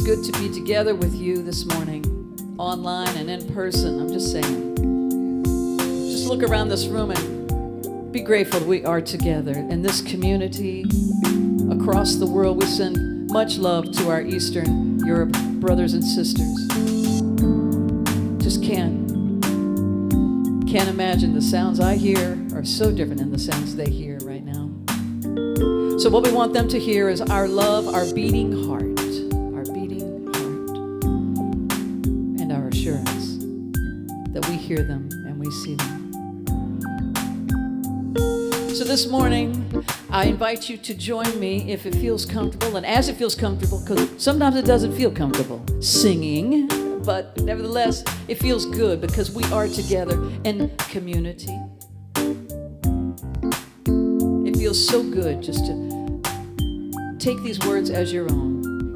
good to be together with you this morning, online and in person. I'm just saying. Just look around this room and be grateful we are together in this community across the world. We send much love to our Eastern Europe brothers and sisters. Just can't imagine the sounds I hear are so different than the sounds they hear right now. So what we want them to hear is our love, our beating heart, and our assurance that we hear them and we see them. So this morning, I invite you to join me if it feels comfortable, and as it feels comfortable, because sometimes it doesn't feel comfortable singing, but nevertheless, it feels good because we are together in community. It feels so good just to take these words as your own.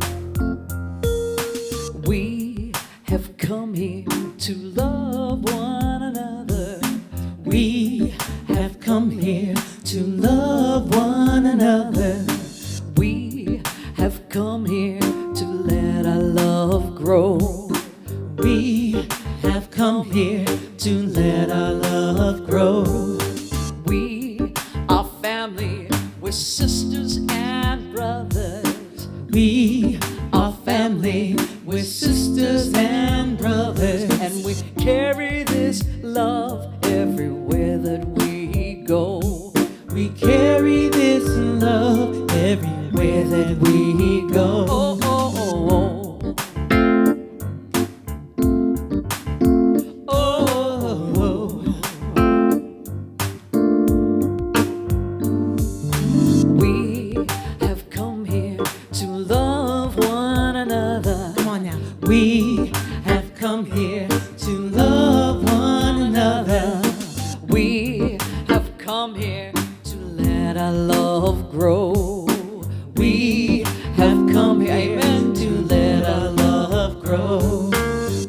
We have come here to love one another. We have come here to love one another. We have come here to let our love grow. We have come here to let our love grow. We are family, we're sisters and brothers. We are family, we're sisters and brothers. And we carry this love everywhere that we go. We carry this love everywhere that we go. Oh, oh, oh, oh. We have come here to love one another. We have come here to let our love grow. We have come here, amen, to let our love grow.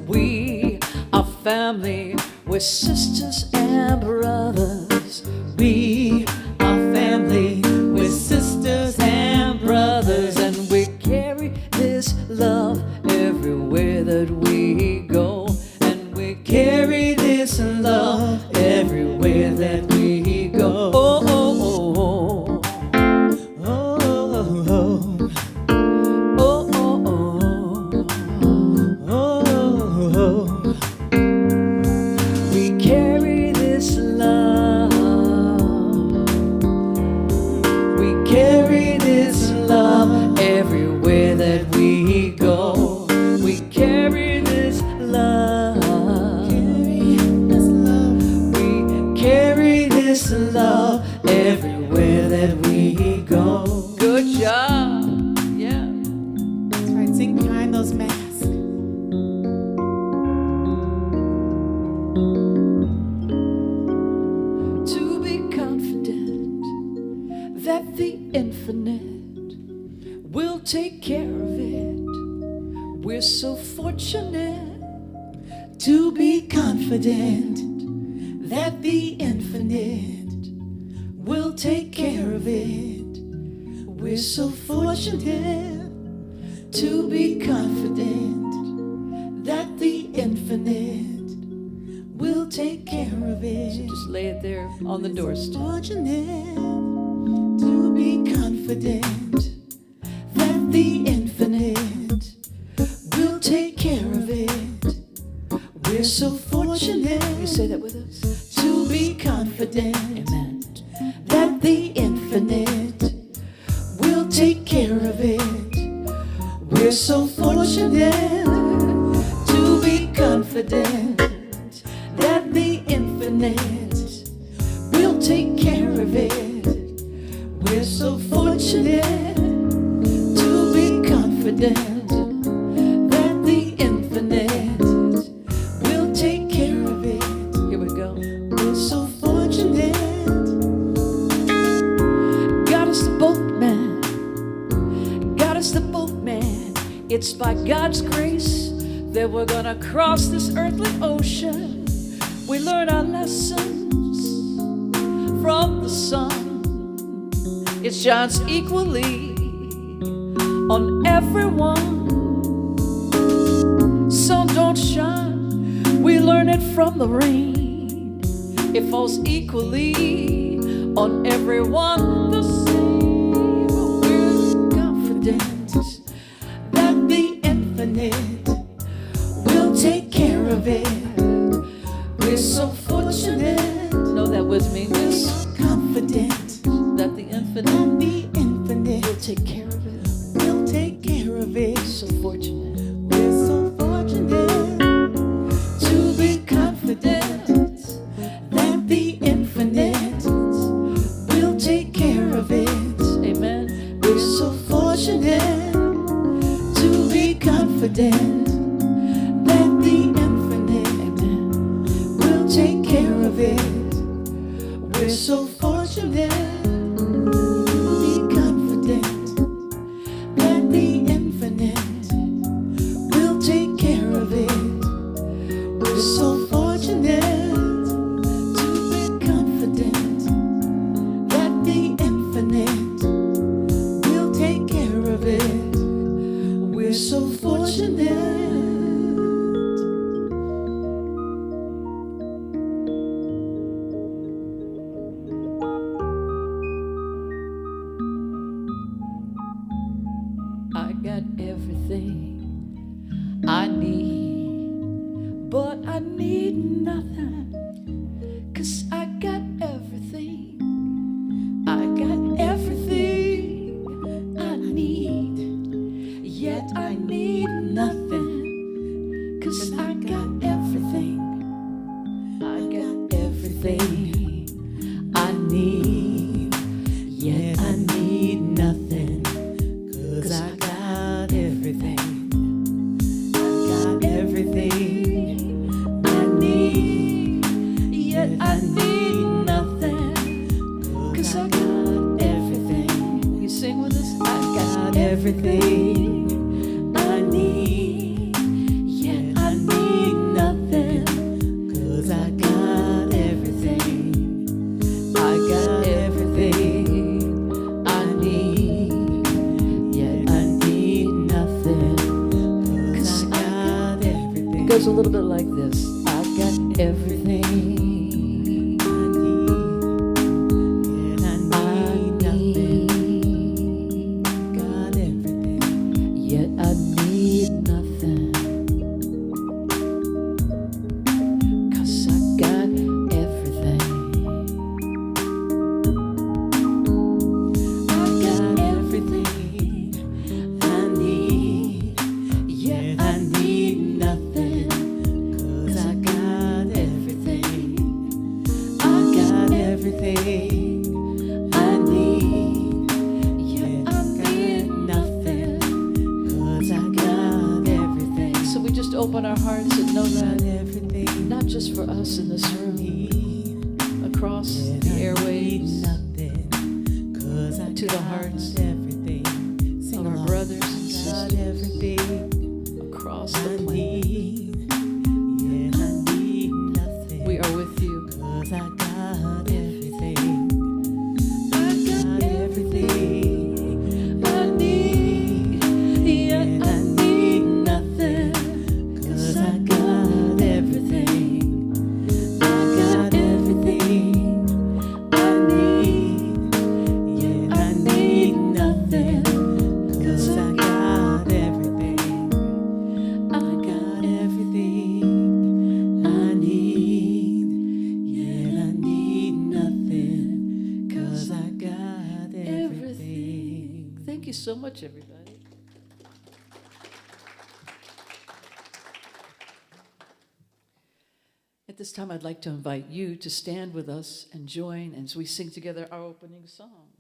We are family, we're sisters and brothers. We are family, we're sisters and brothers. And we carry this love everywhere that we go. And we carry this love everywhere that we go. Oh, oh, oh, oh. Oh, oh, oh. Oh, oh, oh. Oh, oh. We carry this love. We carry this love everywhere that we go. We carry this love. We carry this love everywhere that we go. Good job. Yeah. That's right. Sing behind those masks. To be confident that the infinite will take care of it. We're so fortunate To be confident that the infinite will take care of it. We're so fortunate to be confident that the infinite will take care of it. Just lay it there on the doorstep. Fortunate to be confident that the infinite will take care of it. We're so fortunate. You say that with us? To be confident, Amen. that the infinite will take care of it. We're so fortunate to be confident that the infinite will take care of it. We're so fortunate to be confident that the infinite will take care of it. Here we go. We're so fortunate. God is the boatman. God is the boatman. It's by God's grace that we're gonna cross this earthly ocean. We learn our lessons from the sun. It shines equally on everyone. sun don't shine, we learn it from the rain. It falls equally on everyone the same. We're confident that the infinite will take care of it. We're so fortunate. Know that with me. We're so confident that the infinite will take care of it. We'll take care of it. So fortunate. We're so fortunate To be confident that the infinite will take care of it. Amen. We're so fortunate to be confident that the infinite will take care of it. We're so fortunate to be confident that the infinite will take care of it. We're so fortunate to be confident that the infinite will take care of it. We're so fortunate. I got everything I need, but I need nothing, 'cause I got everything. I got everything I need, yet I need nothing, 'cause I got everything. I got everything I need, yet I need nothing, 'cause I got everything. I got everything I need, yet I need nothing, 'cause I got everything. You sing with us? I got everything I need, yet I need nothing, 'cause I got everything. I got everything I need, yet I need nothing, 'cause I got everything. It goes a little bit like this. I got everything I need, yet I need nothing. Got everything, yet I need nothing, 'cause I got everything. I got everything I need, yet I need nothing, 'cause I got everything. I got everything I need, yet I need nothing, 'cause I got everything. So we just open our hearts and know that everything, not just for us in this room, across the airwaves, to the hearts of our brothers and sisters across the planet. We are with you. I got everything. I got everything I need, yet I need nothing, 'cause I got everything. I got everything I need. Yeah, I need nothing, 'cause I got everything. I got everything I need. Yeah, I need nothing, 'cause I got everything. Thank you so much, everybody. At this time, I'd like to invite you to stand with us and join as we sing together our opening song.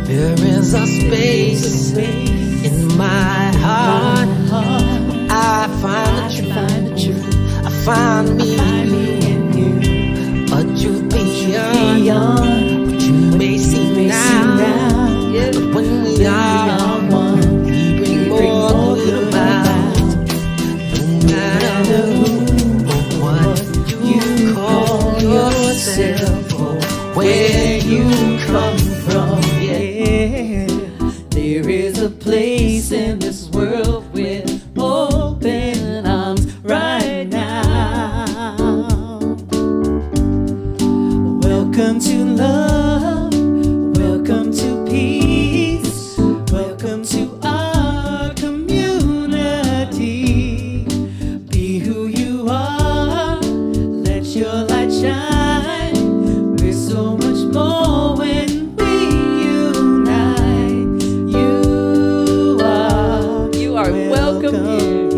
There is a space in my heart. I find the truth. I find me in you. A truth beyond what you may see now. But when we are one, we bring more good about. No matter yourself for where you come from. Yeah, There is a place in this world with open arms right now. Welcome to love, welcome to peace, welcome to our community. Be who you are, let your light shine. We're so much more when we unite. You are welcome here.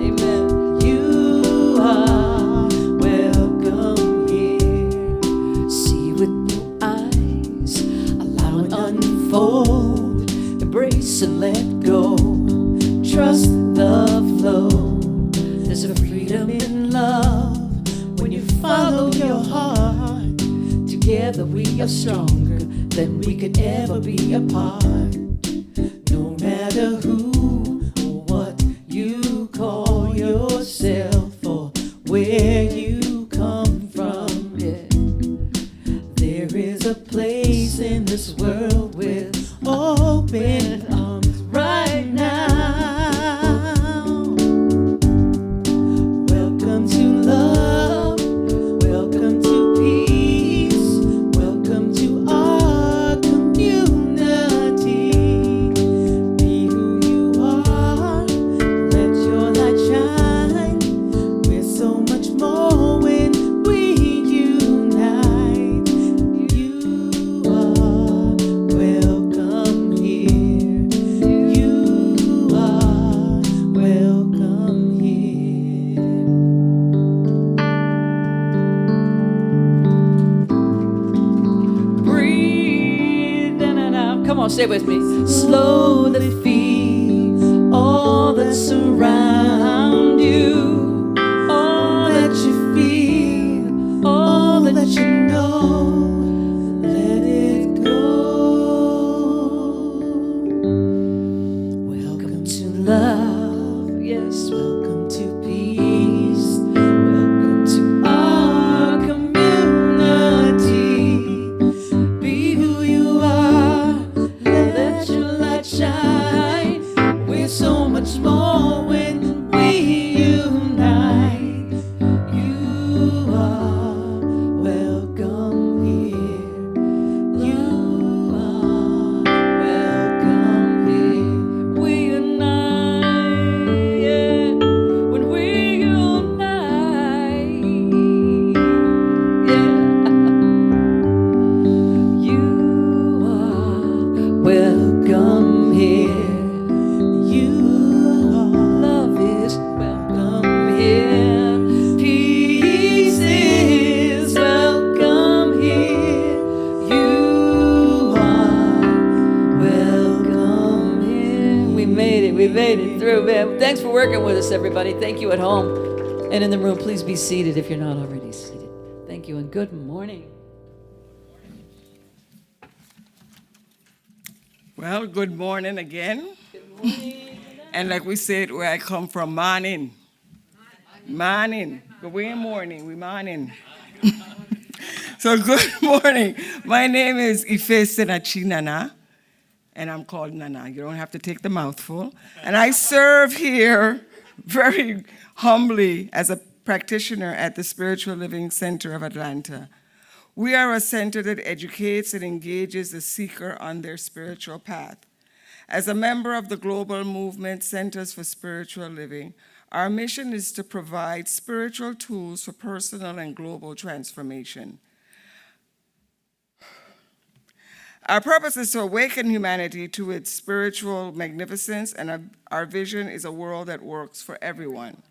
Amen. You are welcome here. See with new eyes, Allow it unfold. Embrace and let go. Trust the flow. There's a freedom in love when you follow your heart. Together we are stronger than we could ever be apart. No matter who or what you call yourself or where you come from, yeah. There is a place in this world with open arms right now. Welcome to love, welcome to peace, welcome to our community. Be who you are, let your light shine. We're so much more when we unite. You are welcome here. You are welcome here. breathe in and out. Come on, say it with me. Slowly feel all that's around you, all that you feel, all that you know. Let it go. Welcome to love, yes, welcome to peace, welcome to our community. Be who you are, let your light shine. We're so much more when we unite. You are welcome here. You are welcome here. We unite, yeah. When we unite, yeah. You are Welcome here. You are love is welcome here. Peace is welcome here. You are welcome here. We made it. We made it through, man. Thanks for working with us, everybody. Thank you at home and in the room. Please be seated if you're not already seated. Thank you and good morning. Well, good morning again. And like we said, where I come from, morning. Morning. But we ain't morning, we morning. So good morning. My name is Ife Senachi Nana, and I'm called Nana. You don't have to take the mouthful. And I serve here very humbly as a practitioner at the Spiritual Living Center of Atlanta. We are a center that educates and engages the seeker on their spiritual path. As a member of the global movement Centers for Spiritual Living, our mission is to provide spiritual tools for personal and global transformation. Our purpose is to awaken humanity to its spiritual magnificence, and our vision is a world that works for everyone.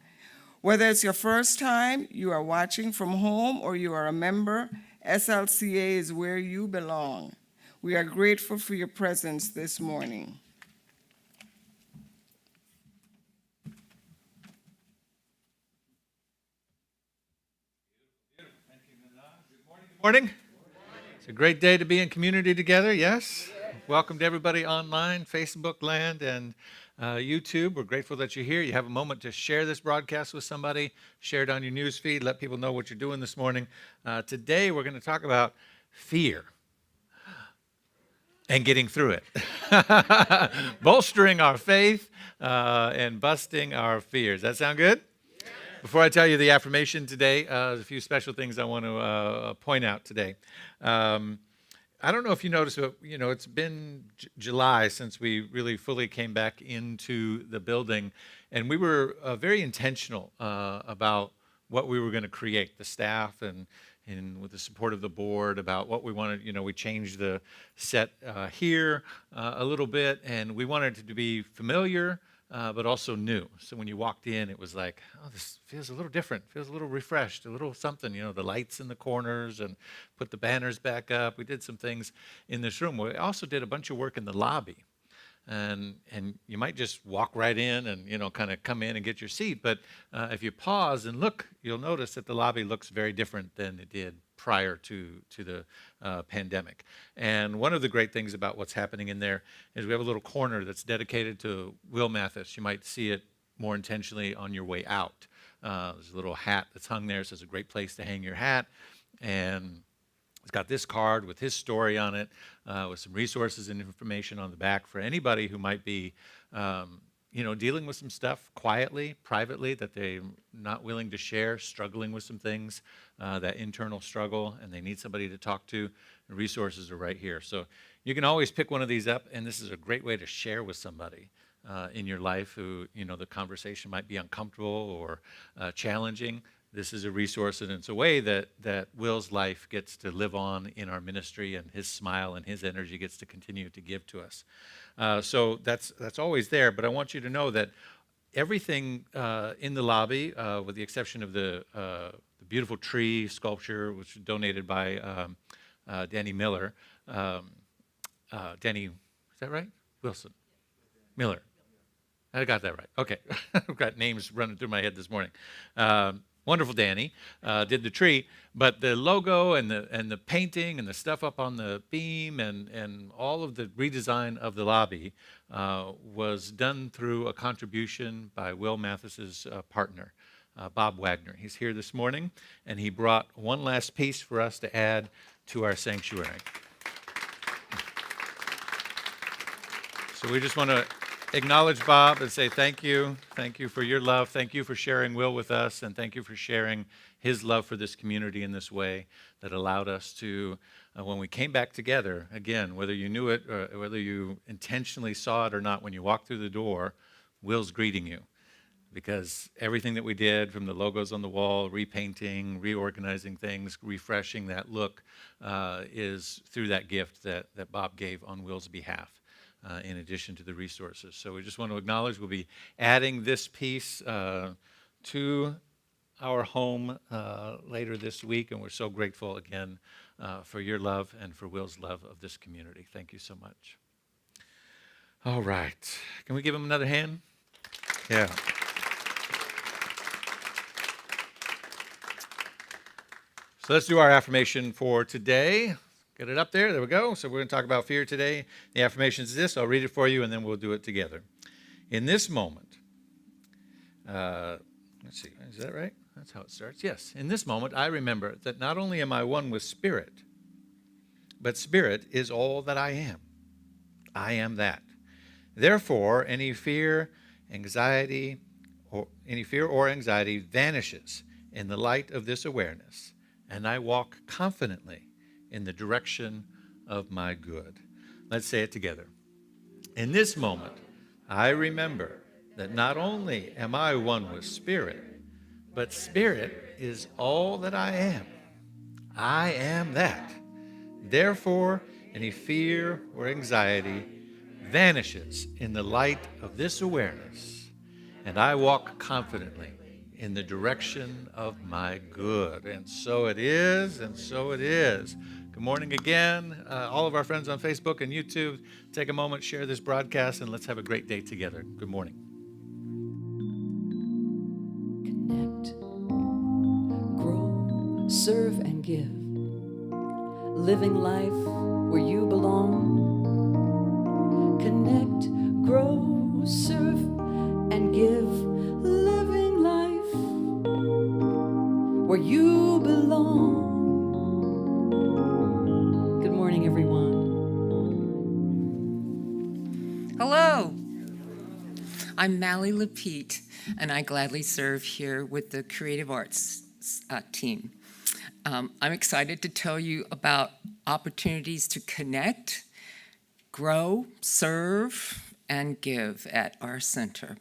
Whether it's your first time, you are watching from home, or you are a member, SLCA is where you belong. We are grateful for your presence this morning. Good morning. It's a great day to be in community together, yes? Welcome to everybody online, Facebook land, and YouTube, we're grateful that you're here. You have a moment to share this broadcast with somebody, share it on your news feed, let people know what you're doing this morning. Today, we're going to talk about fear and getting through it. Bolstering our faith and busting our fears. That sound good? Before I tell you the affirmation today, there's a few special things I want to point out today. I don't know if you noticed, but it's been July since we really fully came back into the building, and we were very intentional about what we were going to create, the staff and with the support of the board, about what we wanted. We changed the set here a little bit, and we wanted it to be familiar, but also new. So when you walked in, it was like, oh, this feels a little different, feels a little refreshed, a little something, the lights in the corners, and put the banners back up. We did some things in this room. We also did a bunch of work in the lobby. And you might just walk right in and, kind of come in and get your seat. But if you pause and look, you'll notice that the lobby looks very different than it did prior to the pandemic. And one of the great things about what's happening in there is we have a little corner that's dedicated to Will Mathis. You might see it more intentionally on your way out. There's a little hat that's hung there, so it's a great place to hang your hat. And it's got this card with his story on it, with some resources and information on the back for anybody who might be, dealing with some stuff quietly, privately, that they're not willing to share, struggling with some things, that internal struggle, and they need somebody to talk to. The resources are right here. So you can always pick one of these up, and this is a great way to share with somebody in your life who, the conversation might be uncomfortable or challenging. This is a resource, and it's a way that Will's life gets to live on in our ministry, and his smile and his energy gets to continue to give to us. So that's always there, but I want you to know that everything in the lobby, with the exception of the beautiful tree sculpture, which was donated by Danny Miller. Danny, is that right? Wilson. Miller. I got that right. Okay. I've got names running through my head this morning. Wonderful Danny did the tree, but the logo and the painting and the stuff up on the beam and all of the redesign of the lobby was done through a contribution by Will Mathis's partner, Bob Wagner. He's here this morning, and he brought one last piece for us to add to our sanctuary. So we just want to acknowledge Bob and say thank you. Thank you for your love. Thank you for sharing Will with us, and thank you for sharing his love for this community in this way that allowed us to, when we came back together, again, whether you knew it or whether you intentionally saw it or not, when you walked through the door, Will's greeting you. Because everything that we did, from the logos on the wall, repainting, reorganizing things, refreshing that look, is through that gift that Bob gave on Will's behalf. In addition to the resources. So we just want to acknowledge we'll be adding this piece to our home later this week, and we're so grateful again for your love and for Will's love of this community. Thank you so much. All right. Can we give him another hand? Yeah. So let's do our affirmation for today. Get it up there. There we go. So we're going to talk about fear today. The affirmation is this. I'll read it for you, and then we'll do it together. In this moment, let's see. Is that right? That's how it starts. Yes. In this moment, I remember that not only am I one with Spirit, but Spirit is all that I am. I am that. Therefore, any fear or anxiety vanishes in the light of this awareness, and I walk confidently in the direction of my good. Let's say it together. In this moment, I remember that not only am I one with Spirit, but Spirit is all that I am. I am that. Therefore, any fear or anxiety vanishes in the light of this awareness, and I walk confidently in the direction of my good. And so it is, and so it is. Good morning again. All of our friends on Facebook and YouTube, take a moment, share this broadcast, and let's have a great day together. Good morning. Connect, grow, serve, and give. Living life where you belong. Connect, grow, serve, I'm Mally Lapete, and I gladly serve here with the Creative Arts team. I'm excited to tell you about opportunities to connect, grow, serve, and give at our center.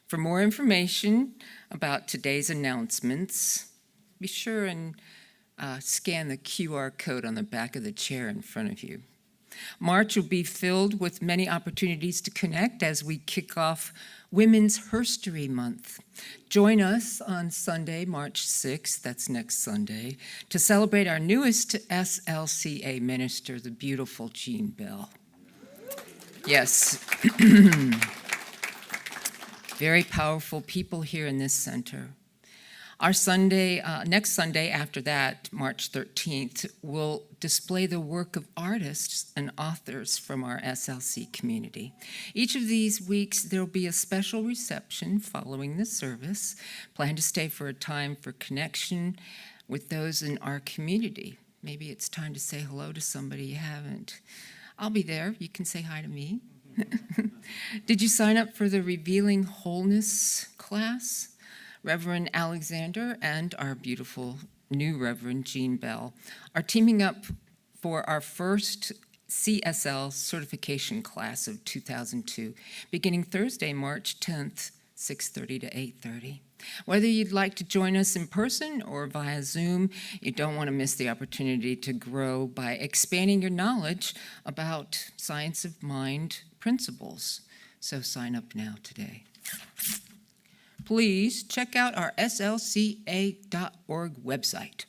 For more information about today's announcements, be sure and scan the QR code on the back of the chair in front of you. March will be filled with many opportunities to connect as we kick off Women's Herstory Month. Join us on Sunday, March 6th, that's next Sunday, to celebrate our newest SLCA minister, the beautiful Jean Bell. Yes, very powerful people here in this center. Our Sunday, next Sunday after that, March 13th, will display the work of artists and authors from our SLC community. Each of these weeks, there will be a special reception following the service. Plan to stay for a time for connection with those in our community. Maybe it's time to say hello to somebody you haven't. I'll be there. You can say hi to me. Did you sign up for the Revealing Wholeness class? Reverend Alexander and our beautiful new Reverend Jean Bell are teaming up for our first CSL certification class of 2002, beginning Thursday, March 10th, 6:30 to 8:30. Whether you'd like to join us in person or via Zoom, you don't want to miss the opportunity to grow by expanding your knowledge about science of mind principles. So sign up now today. Please check out our slca.org website.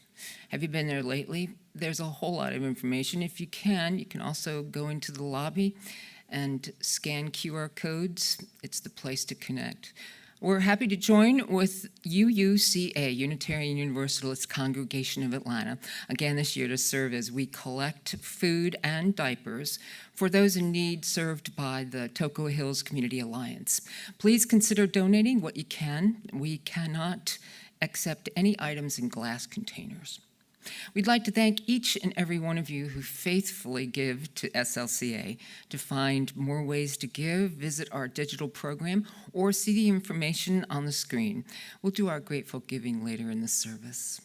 Have you been there lately? There's a whole lot of information. If you can also go into the lobby and scan QR codes. It's the place to connect. We're happy to join with UUCA, Unitarian Universalist Congregation of Atlanta, again this year to serve as we collect food and diapers for those in need served by the Toco Hills Community Alliance. Please consider donating what you can. We cannot accept any items in glass containers. We'd like to thank each and every one of you who faithfully give to SLCA. To find more ways to give, visit our digital program or see the information on the screen. We'll do our grateful giving later in the service.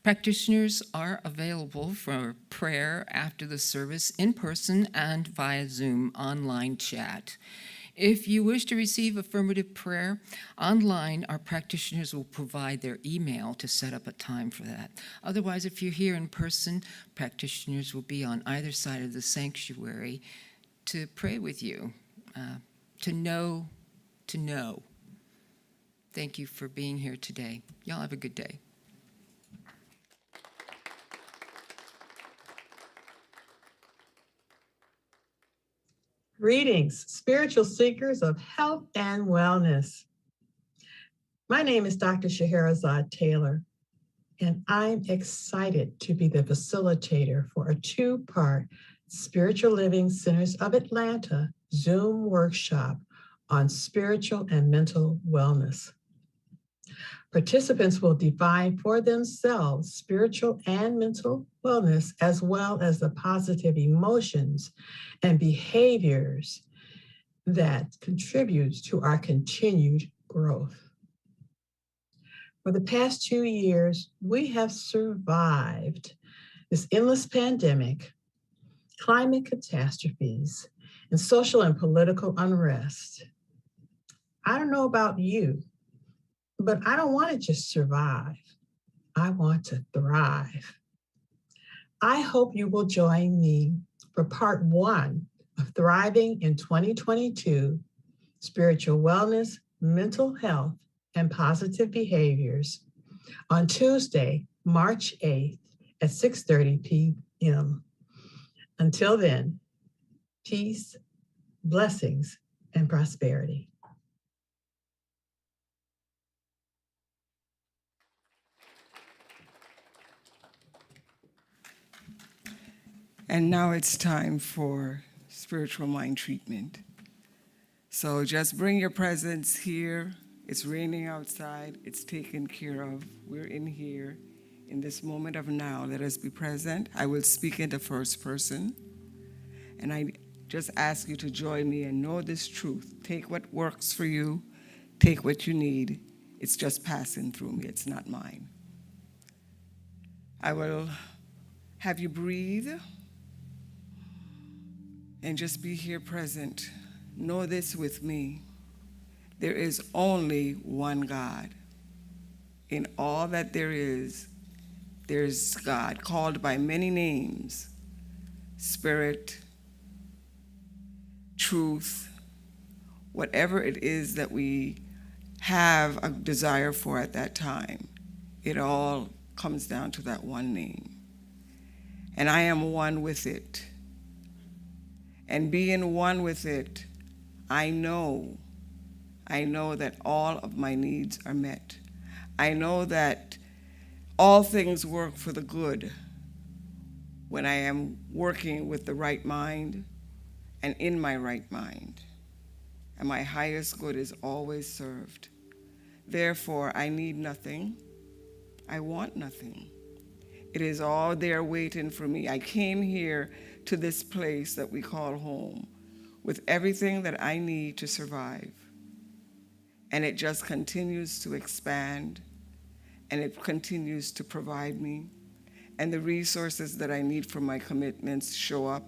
Practitioners are available for prayer after the service in person and via Zoom online chat. If you wish to receive affirmative prayer online, our practitioners will provide their email to set up a time for that. Otherwise, if you're here in person, practitioners will be on either side of the sanctuary to pray with you, to know. Thank you for being here today. Y'all have a good day. Greetings, spiritual seekers of health and wellness. My name is Dr. Scheherazade Taylor, and I'm excited to be the facilitator for a two-part Spiritual Living Centers of Atlanta Zoom workshop on spiritual and mental wellness. Participants will define for themselves spiritual and mental wellness, as well as the positive emotions and behaviors that contribute to our continued growth. For the past 2 years, we have survived this endless pandemic, climate catastrophes, and social and political unrest. I don't know about you, but I don't want to just survive. I want to thrive. I hope you will join me for part 1 of Thriving in 2022, Spiritual Wellness, Mental Health, and Positive Behaviors on Tuesday, March 8th at 6:30 p.m. Until then, peace, blessings, and prosperity. And now it's time for spiritual mind treatment. So just bring your presence here. It's raining outside. It's taken care of. We're in here in this moment of now. Let us be present. I will speak in the first person. And just ask you to join me and know this truth. Take what works for you, take what you need. It's just passing through me, it's not mine. I will have you breathe and just be here present. Know this with me. There is only one God. In all that there's God, called by many names: Spirit, truth, whatever it is that we have a desire for at that time. It all comes down to that one name. And I am one with it. And being one with it, I know that all of my needs are met. I know that all things work for the good when I am working with the right mind and in my right mind. And my highest good is always served. Therefore, I need nothing. I want nothing. It is all there waiting for me. I came here to this place that we call home with everything that I need to survive. And it just continues to expand, and it continues to provide me. And the resources that I need for my commitments show up,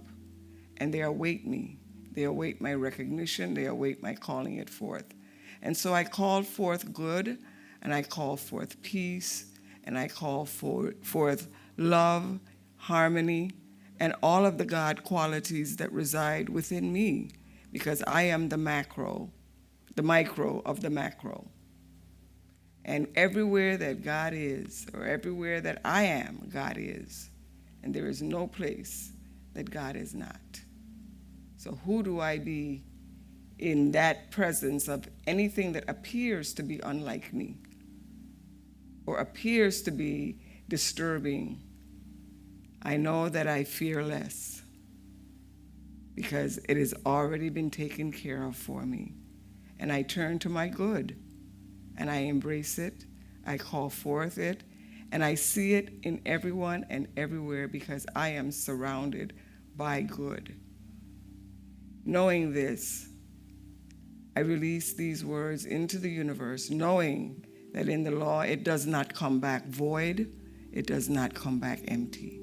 and they await me. They await my recognition. They await my calling it forth. And so I call forth good, and I call forth peace, and I call forth love, harmony, and all of the God qualities that reside within me, because I am the micro of the macro. And everywhere that God is, or everywhere that I am, God is. And there is no place that God is not. So who do I be in that presence of anything that appears to be unlike me, or appears to be disturbing? I know that I fear less, because it has already been taken care of for me. And I turn to my good, and I embrace it, I call forth it, and I see it in everyone and everywhere, because I am surrounded by good. Knowing this, I release these words into the universe, knowing that in the law it does not come back void, it does not come back empty.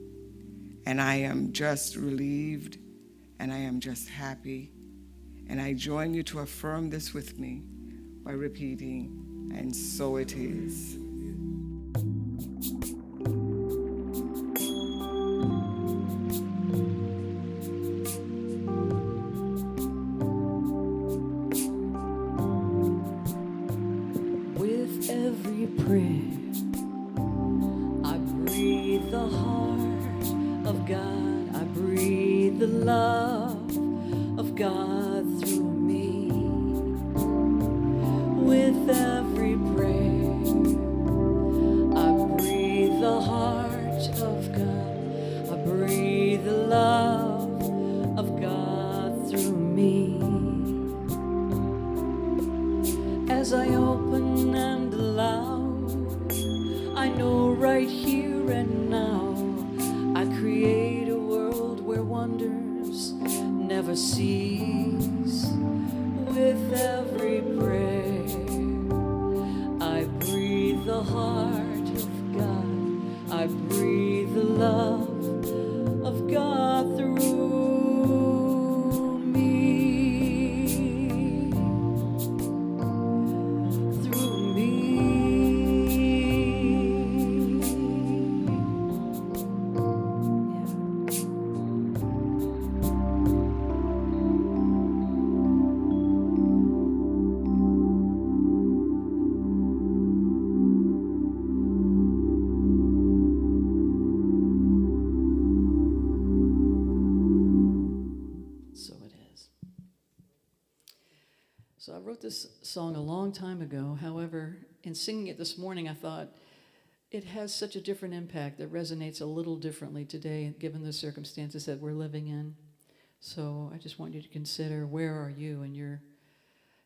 And I am just relieved, and I am just happy. And I join you to affirm this with me by repeating, and so it is. With every prayer, I breathe the heart of God. I breathe the love of God through me. With every prayer, I breathe the heart of God. I breathe the love of God through me. As I open and allow, I know right here and now, I create a world where wonders never cease. With every prayer, I breathe the heart of God. I breathe the love of God through me. Through So it is. So I wrote this song a long time ago. However, in singing it this morning, I thought it has such a different impact that resonates a little differently today, given the circumstances that we're living in. So I just want you to consider, where are you in your,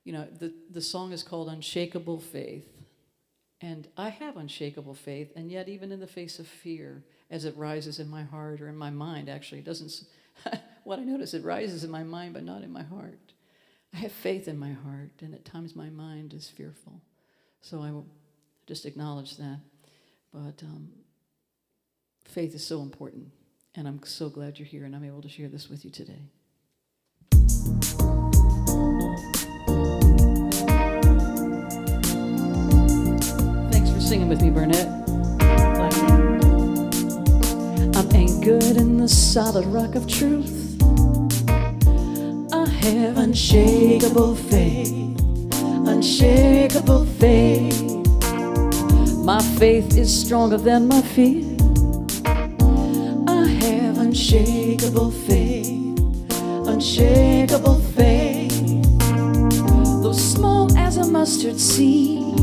the song is called Unshakable Faith. And I have unshakable faith, and yet even in the face of fear, as it rises in my heart or in my mind, actually, it doesn't, what I notice, it rises in my mind, but not in my heart. I have faith in my heart, and at times my mind is fearful. So I will just acknowledge that. But faith is so important, and I'm so glad you're here, and I'm able to share this with you today. Thanks for singing with me, Burnett. I'm anchored in the solid rock of truth. I have unshakable faith, unshakable faith. My faith is stronger than my fear. I have unshakable faith, unshakable faith. Though small as a mustard seed,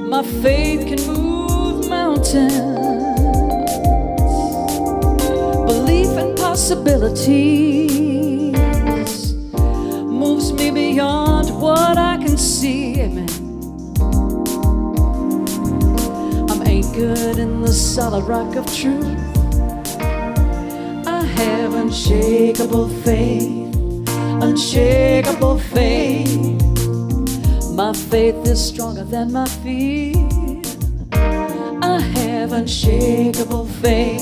my faith can move mountains. Belief in possibilities moves me beyond what I can see. Amen. I'm anchored in the solid rock of truth. I have unshakable faith, unshakable faith. My faith is stronger than my fear. I have unshakable faith,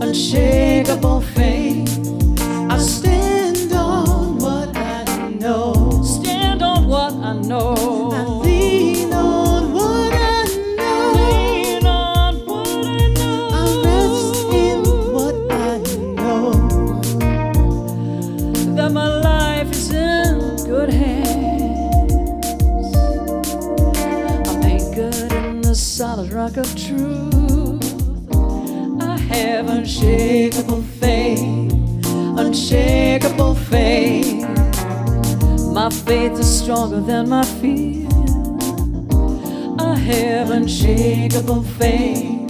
unshakable faith. I stand on what I know. Stand on what I know. I lean on what I know. Lean on what I know. I rest in what I know. That my life is in good hands. I'm anchored in the solid rock of truth. I have unshakable faith, unshakable faith. My faith is stronger than my fear. I have unshakable faith,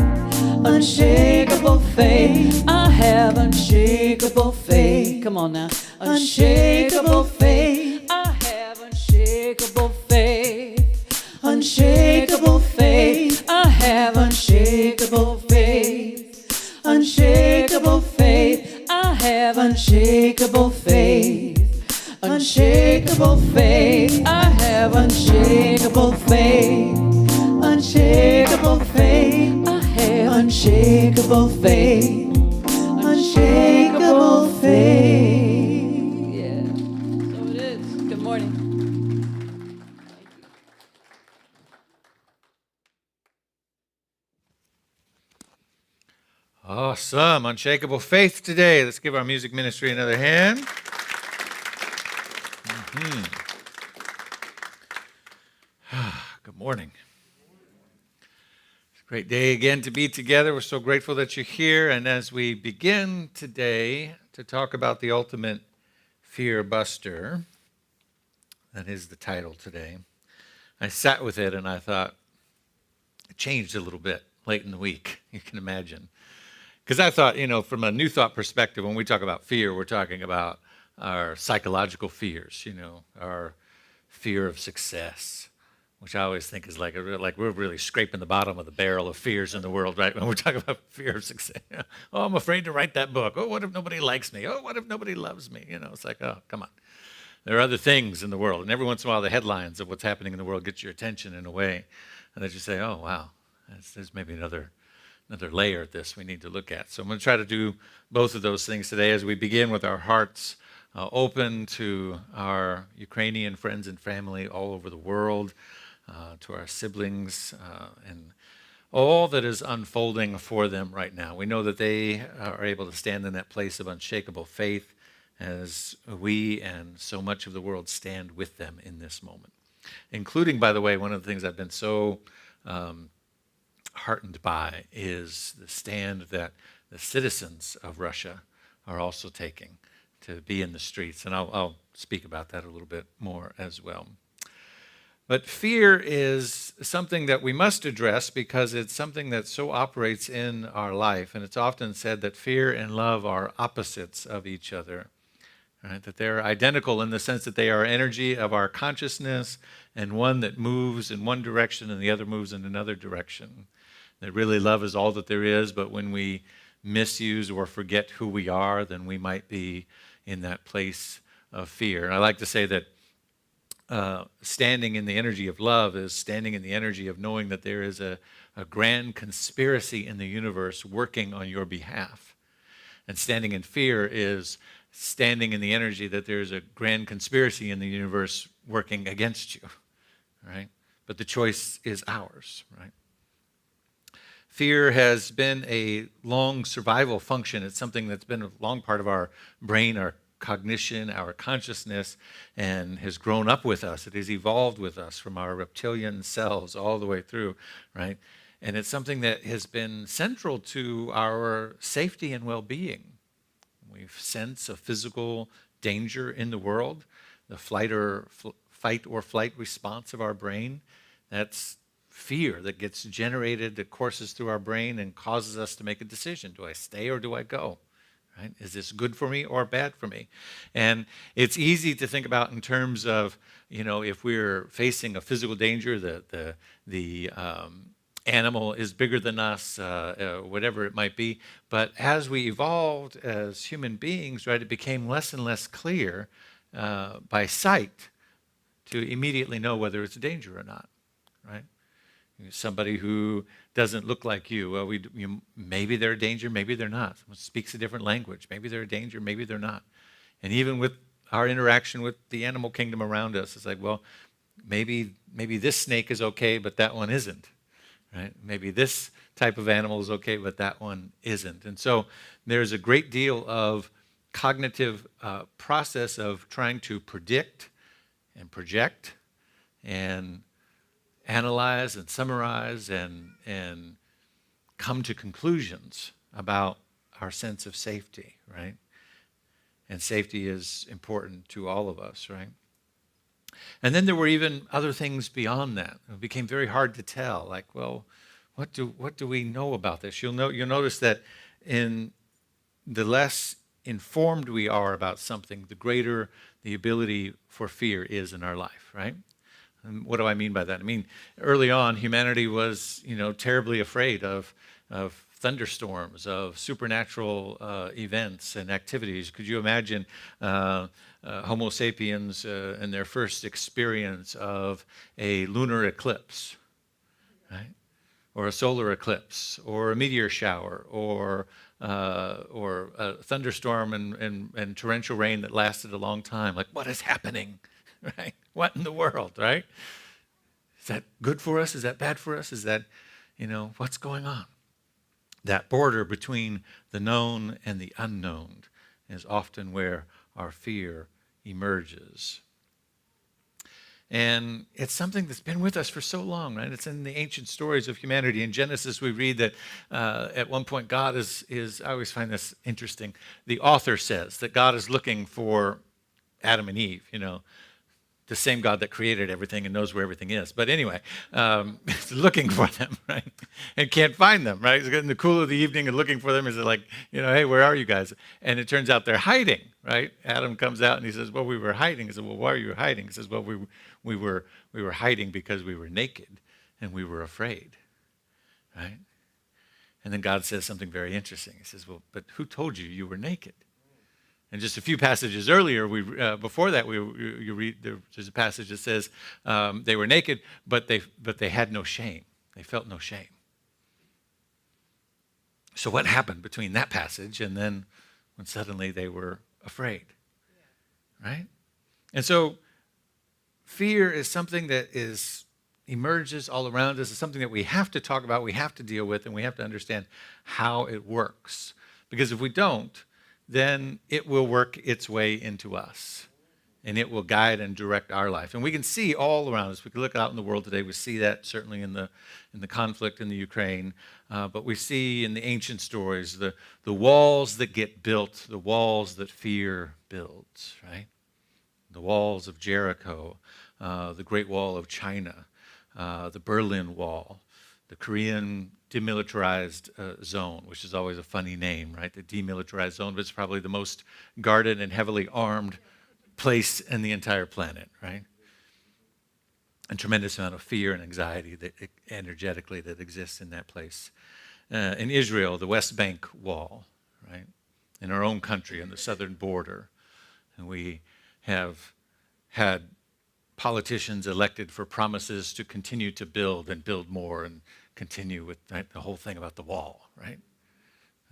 unshakable faith. I have unshakable faith. Come on now. Unshakable faith. I have unshakable faith, unshakable faith. I have unshakable faith, unshakable faith. I have unshakable faith, unshakable faith. I have unshakable faith, unshakable faith. I have unshakable faith, unshakable faith. Yeah, so it is. Good morning. Awesome. Unshakable faith today. Let's give our music ministry another hand. Good morning. It's a great day again to be together. We're so grateful that you're here. And as we begin today to talk about the ultimate fear buster, that is the title today, I sat with it and I thought, it changed a little bit late in the week, you can imagine. Because I thought, from a new thought perspective, when we talk about fear, we're talking about our psychological fears, our fear of success, which I always think is like we're really scraping the bottom of the barrel of fears in the world, right? When we're talking about fear of success. Oh, I'm afraid to write that book. Oh, what if nobody likes me? Oh, what if nobody loves me? It's like, oh, come on. There are other things in the world. And every once in a while, the headlines of what's happening in the world get your attention in a way. And then you say, oh, wow, there's maybe another layer at this we need to look at. So I'm going to try to do both of those things today as we begin with our hearts open to our Ukrainian friends and family all over the world, to our siblings, and all that is unfolding for them right now. We know that they are able to stand in that place of unshakable faith as we and so much of the world stand with them in this moment. Including, by the way, one of the things I've been so heartened by is the stand that the citizens of Russia are also taking to be in the streets. And I'll speak about that a little bit more as well. But fear is something that we must address because it's something that so operates in our life. And it's often said that fear and love are opposites of each other. Right? That they're identical in the sense that they are energy of our consciousness and one that moves in one direction and the other moves in another direction. That really love is all that there is, but when we misuse or forget who we are, then we might be in that place of fear. And I like to say that standing in the energy of love is standing in the energy of knowing that there is a grand conspiracy in the universe working on your behalf. And standing in fear is standing in the energy that there's a grand conspiracy in the universe working against you, right? But the choice is ours, right? Fear has been a long survival function. It's something that's been a long part of our brain, our cognition, our consciousness, and has grown up with us. It has evolved with us from our reptilian cells all the way through, right? And it's something that has been central to our safety and well-being. We sense a physical danger in the world, the fight or flight response of our brain. That's fear that gets generated, that courses through our brain and causes us to make a decision. Do I stay or do I go? Right? Is this good for me or bad for me? And it's easy to think about in terms of, if we're facing a physical danger, the animal is bigger than us, whatever it might be. But as we evolved as human beings, right, it became less and less clear by sight to immediately know whether it's a danger or not, right? Somebody who doesn't look like you, well, maybe they're a danger, maybe they're not. Someone speaks a different language, maybe they're a danger, maybe they're not. And even with our interaction with the animal kingdom around us, it's like, well, maybe this snake is okay, but that one isn't, right? Maybe this type of animal is okay, but that one isn't. And so there's a great deal of cognitive process of trying to predict and project and analyze and summarize and come to conclusions about our sense of safety, right? And safety is important to all of us, right? And then there were even other things beyond that. It became very hard to tell, like, well, what do we know about this? You'll notice that in the less informed we are about something, the greater the ability for fear is in our life, right? And what do I mean by that? I mean, early on, humanity was, terribly afraid of thunderstorms, of supernatural events and activities. Could you imagine Homo sapiens and their first experience of a lunar eclipse, right? Or a solar eclipse, or a meteor shower, or a thunderstorm and torrential rain that lasted a long time? Like, what is happening? Right? What in the world, right? Is that good for us? Is that bad for us? Is that, what's going on? That border between the known and the unknown is often where our fear emerges. And it's something that's been with us for so long, right? It's in the ancient stories of humanity. In Genesis, we read that at one point God is, I always find this interesting. The author says that God is looking for Adam and Eve, the same God that created everything and knows where everything is. But anyway, he's looking for them, right? And can't find them, right? He's in the cool of the evening and looking for them. He's like, hey, where are you guys? And it turns out they're hiding, right? Adam comes out and he says, well, we were hiding. He said, well, why are you hiding? He says, well, we were hiding because we were naked and we were afraid, right? And then God says something very interesting. He says, well, but who told you were naked? And just a few passages earlier, before that, you read there's a passage that says they were naked, but they had no shame. They felt no shame. So what happened between that passage and then when suddenly they were afraid, right? And so fear is something that emerges all around us. It's something that we have to talk about, we have to deal with, and we have to understand how it works. Because if we don't, then it will work its way into us, and it will guide and direct our life. And we can see all around us. We can look out in the world today. We see that certainly in the conflict in the Ukraine, but we see in the ancient stories the walls that get built, the walls that fear builds, right? The walls of Jericho, the Great Wall of China, the Berlin Wall, the Korean demilitarized zone, which is always a funny name, right? The demilitarized zone, but it's probably the most guarded and heavily armed place in the entire planet, right? A tremendous amount of fear and anxiety that energetically that exists in that place. in Israel, the West Bank wall, right? In our own country, on the southern border. And we have had politicians elected for promises to continue to build and build more and continue with the whole thing about the wall, right?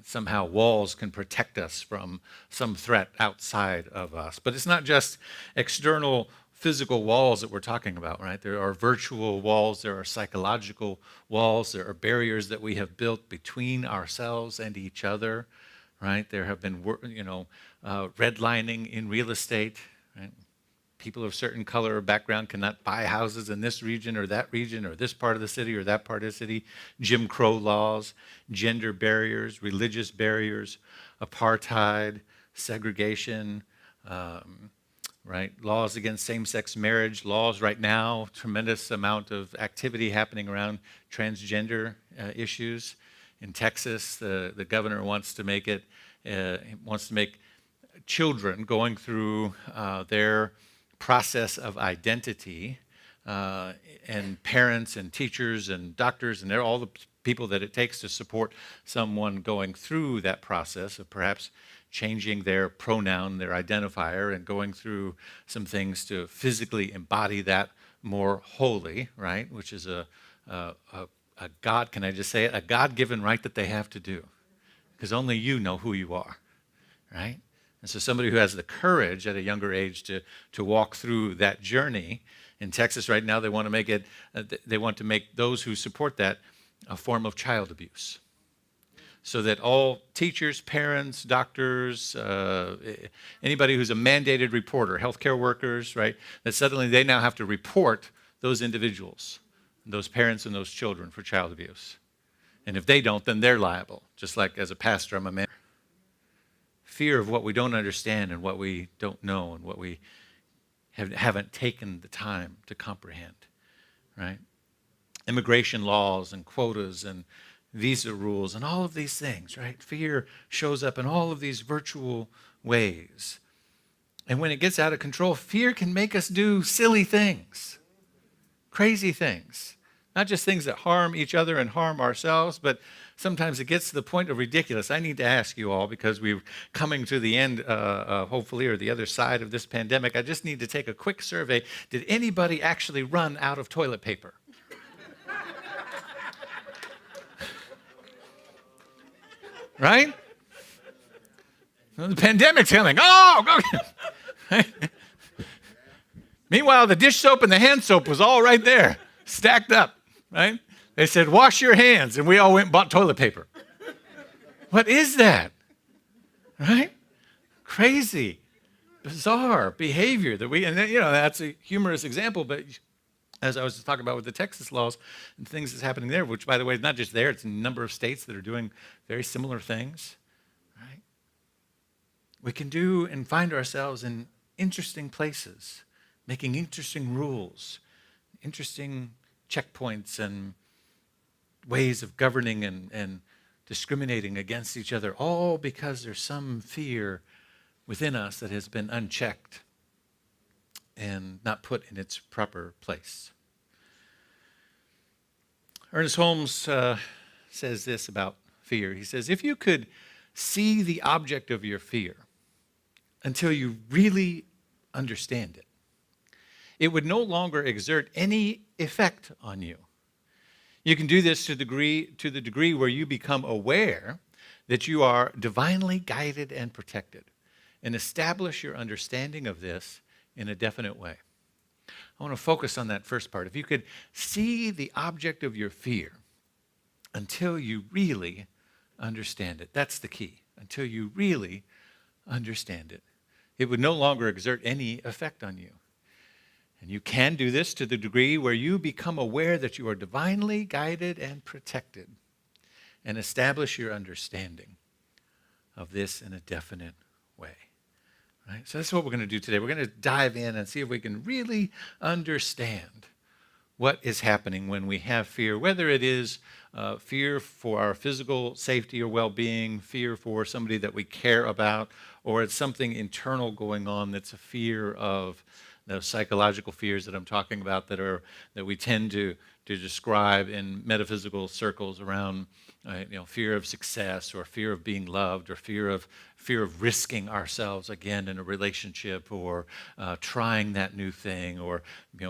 Somehow walls can protect us from some threat outside of us. But it's not just external physical walls that we're talking about, right? There are virtual walls, there are psychological walls, there are barriers that we have built between ourselves and each other, right? There have been, redlining in real estate, right? People of certain color or background cannot buy houses in this region or this part of the city or that part of the city. Jim Crow laws, gender barriers, religious barriers, apartheid, segregation, right? Laws against same-sex marriage, laws right now, tremendous amount of activity happening around transgender issues. In Texas, the governor wants to make children going through their process of identity, and parents and teachers and doctors and all the people that it takes to support someone going through that process of perhaps changing their pronoun, their identifier, and going through some things to physically embody that more wholly, right? Which is a God, can I just say it? A God-given right that they have to do, because only you know who you are, right? And so somebody who has the courage at a younger age to walk through that journey, in Texas right now, they want to make those who support that a form of child abuse. So that all teachers, parents, doctors, anybody who's a mandated reporter, healthcare workers, right, that suddenly they now have to report those individuals, those parents and those children for child abuse. And if they don't, then they're liable. Just like as a pastor, I'm a man. Fear of what we don't understand and what we don't know and what we haven't taken the time to comprehend, right? Immigration laws and quotas and visa rules and all of these things, right? Fear shows up in all of these virtual ways. And when it gets out of control, fear can make us do silly things, crazy things. Not just things that harm each other and harm ourselves, but sometimes it gets to the point of ridiculous. I need to ask you all, because we're coming to the end, hopefully, or the other side of this pandemic. I just need to take a quick survey. Did anybody actually run out of toilet paper? Right? Well, the pandemic's coming. Oh, go. Meanwhile, the dish soap and the hand soap was all right there, stacked up, right? They said, wash your hands, and we all went and bought toilet paper. What is that? Right? Crazy, bizarre behavior that and that's a humorous example, but as I was talking about with the Texas laws and things that's happening there, which, by the way, is not just there, it's in a number of states that are doing very similar things, right? We can do and find ourselves in interesting places, making interesting rules, interesting checkpoints and ways of governing and discriminating against each other, all because there's some fear within us that has been unchecked and not put in its proper place. Ernest Holmes says this about fear. He says, if you could see the object of your fear until you really understand it, it would no longer exert any effect on you. You can do this to the degree where you become aware that you are divinely guided and protected, and establish your understanding of this in a definite way. I want to focus on that first part. If you could see the object of your fear until you really understand it, that's the key. Until you really understand it, it would no longer exert any effect on you. And you can do this to the degree where you become aware that you are divinely guided and protected, and establish your understanding of this in a definite way. Right? So that's what we're going to do today. We're going to dive in and see if we can really understand what is happening when we have fear, whether it is fear for our physical safety or well-being, fear for somebody that we care about, or it's something internal going on that's a fear of those psychological fears that I'm talking about that we tend to describe in metaphysical circles around fear of success, or fear of being loved, or fear of risking ourselves again in a relationship, or trying that new thing, or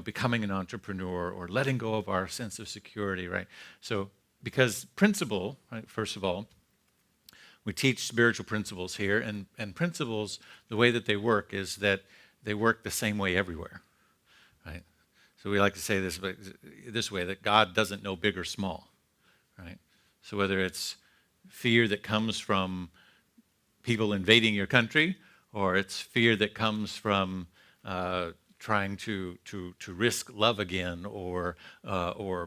becoming an entrepreneur, or letting go of our sense of security, right? So because principle, right, first of all, we teach spiritual principles here, and principles, the way that they work is that they work the same way everywhere, right? So we like to say this way, that God doesn't know big or small, right? So whether it's fear that comes from people invading your country, or it's fear that comes from trying to risk love again, or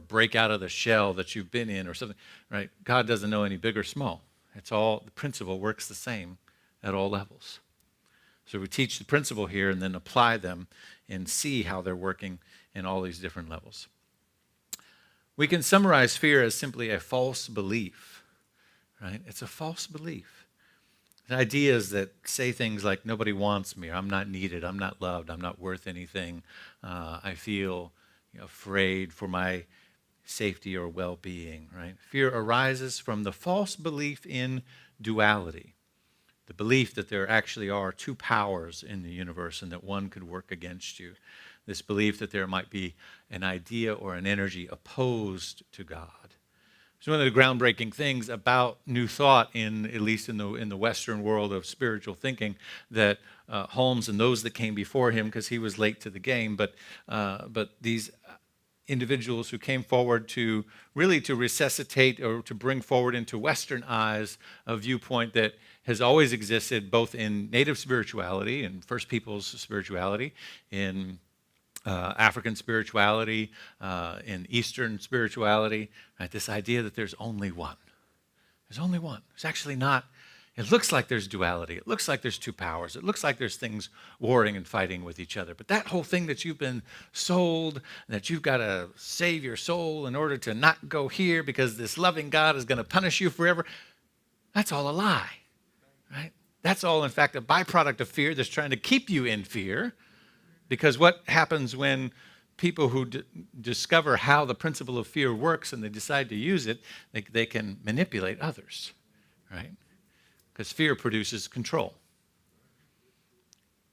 break out of the shell that you've been in, or something, right? God doesn't know any big or small. It's all, the principle works the same at all levels. So we teach the principle here and then apply them and see how they're working in all these different levels. We can summarize fear as simply a false belief, right? It's a false belief. The ideas that say things like, nobody wants me, or I'm not needed, I'm not loved, I'm not worth anything, I feel afraid for my safety or well-being, right? Fear arises from the false belief in duality, the belief that there actually are two powers in the universe and that one could work against you. This belief that there might be an idea or an energy opposed to God. So one of the groundbreaking things about New Thought, at least in the Western world of spiritual thinking, that Holmes and those that came before him, because he was late to the game, but these individuals who came forward to resuscitate, or to bring forward into Western eyes, a viewpoint that has always existed both in native spirituality, in First Peoples spirituality, in African spirituality, in Eastern spirituality, right? This idea that there's only one. There's only one. There's actually not. It looks like there's duality. It looks like there's two powers. It looks like there's things warring and fighting with each other. But that whole thing that you've been sold, that you've got to save your soul in order to not go here because this loving God is going to punish you forever, that's all a lie, right? That's all, in fact, a byproduct of fear that's trying to keep you in fear. Because what happens when people who discover how the principle of fear works and they decide to use it, they can manipulate others, right? Because fear produces control.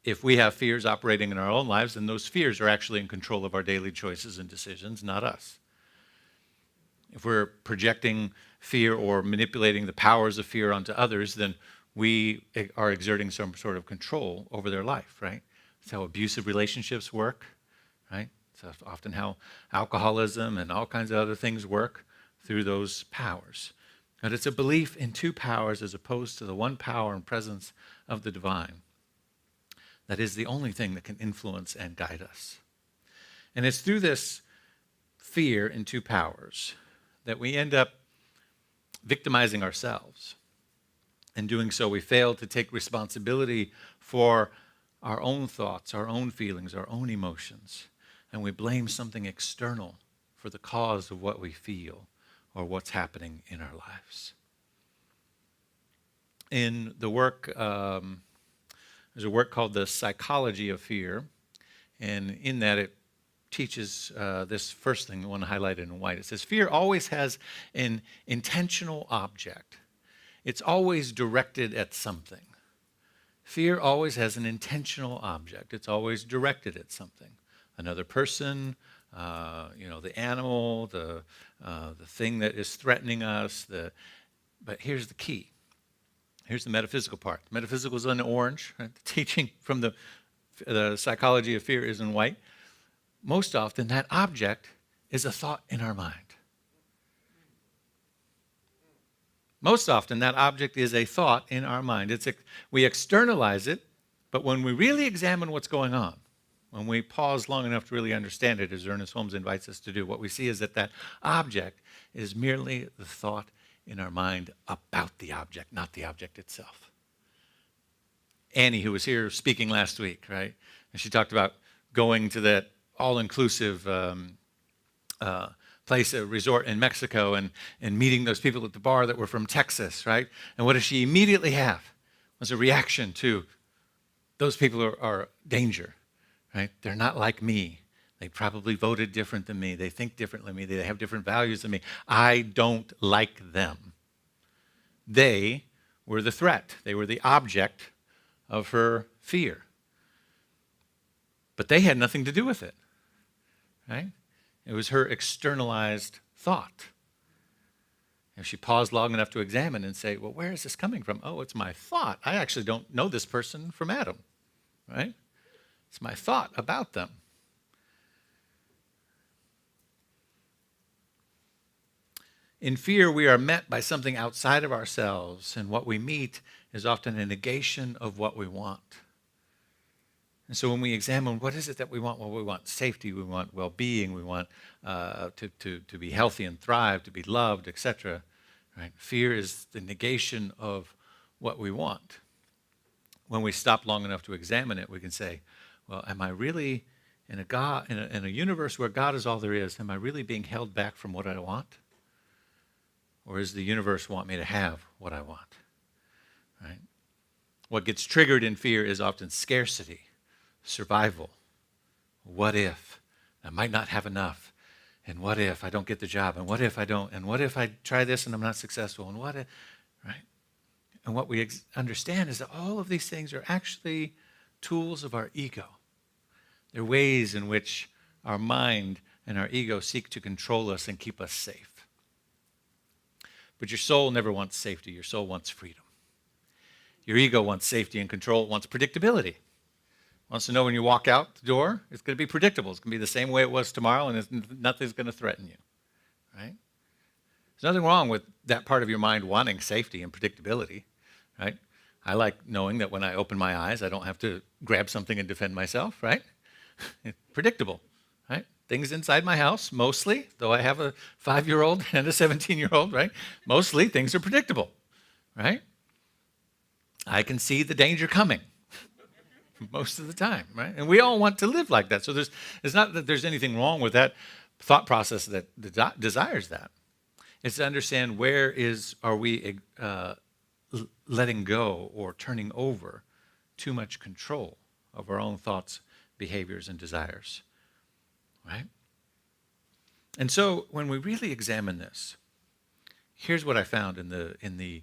If we have fears operating in our own lives, then those fears are actually in control of our daily choices and decisions, not us. If we're projecting fear or manipulating the powers of fear onto others, then we are exerting some sort of control over their life, right? That's how abusive relationships work, right? It's often how alcoholism and all kinds of other things work, through those powers. But it's a belief in two powers as opposed to the one power and presence of the divine. That is the only thing that can influence and guide us. And it's through this fear in two powers that we end up victimizing ourselves. In doing so, we fail to take responsibility for our own thoughts, our own feelings, our own emotions, and we blame something external for the cause of what we feel or what's happening in our lives. In the work, there's a work called The Psychology of Fear, and in that it teaches this first thing I want to highlight in white. It says, fear always has an intentional object. It's always directed at something. Fear always has an intentional object. It's always directed at something. Another person, the animal, the thing that is threatening us. But here's the key. Here's the metaphysical part. The metaphysical is in orange. Right? The teaching from the psychology of fear is in white. Most often, that object is a thought in our mind. Most often, that object is a thought in our mind. We externalize it, but when we really examine what's going on, when we pause long enough to really understand it, as Ernest Holmes invites us to do, what we see is that object is merely the thought in our mind about the object, not the object itself. Annie, who was here speaking last week, right? And she talked about going to that all-inclusive place, a resort in Mexico, and meeting those people at the bar that were from Texas, right? And what does she immediately have? Was a reaction to those people are danger, right? They're not like me. They probably voted different than me. They think differently than me. They have different values than me. I don't like them. They were the threat. They were the object of her fear. But they had nothing to do with it, right? It was her externalized thought. If she paused long enough to examine and say, well, where is this coming from? Oh, it's my thought. I actually don't know this person from Adam, right? It's my thought about them. In fear, we are met by something outside of ourselves, and what we meet is often a negation of what we want. And so when we examine what is it that we want, well, we want safety, we want well-being, we want to be healthy and thrive, to be loved, etc. Right? Fear is the negation of what we want. When we stop long enough to examine it, we can say, well, am I really in a universe where God is all there is, am I really being held back from what I want? Or does the universe want me to have what I want? Right? What gets triggered in fear is often scarcity, survival. What if? I might not have enough. And what if I don't get the job? And what if I don't? And what if I try this and I'm not successful? And what if, right? And what we understand is that all of these things are actually tools of our ego. They're ways in which our mind and our ego seek to control us and keep us safe. But your soul never wants safety. Your soul wants freedom. Your ego wants safety and control. It wants predictability. It wants to know when you walk out the door, it's going to be predictable. It's going to be the same way it was tomorrow, and nothing's going to threaten you. Right? There's nothing wrong with that part of your mind wanting safety and predictability. Right? I like knowing that when I open my eyes, I don't have to grab something and defend myself. Right? It's predictable. Right? Things inside my house, mostly, though I have a 5-year-old and a 17-year-old, right? Mostly things are predictable, right? I can see the danger coming most of the time, right? And we all want to live like that. So it's not that there's anything wrong with that thought process that desires that. It's to understand are we letting go or turning over too much control of our own thoughts, behaviors, and desires. Right? And so when we really examine this, here's what I found in the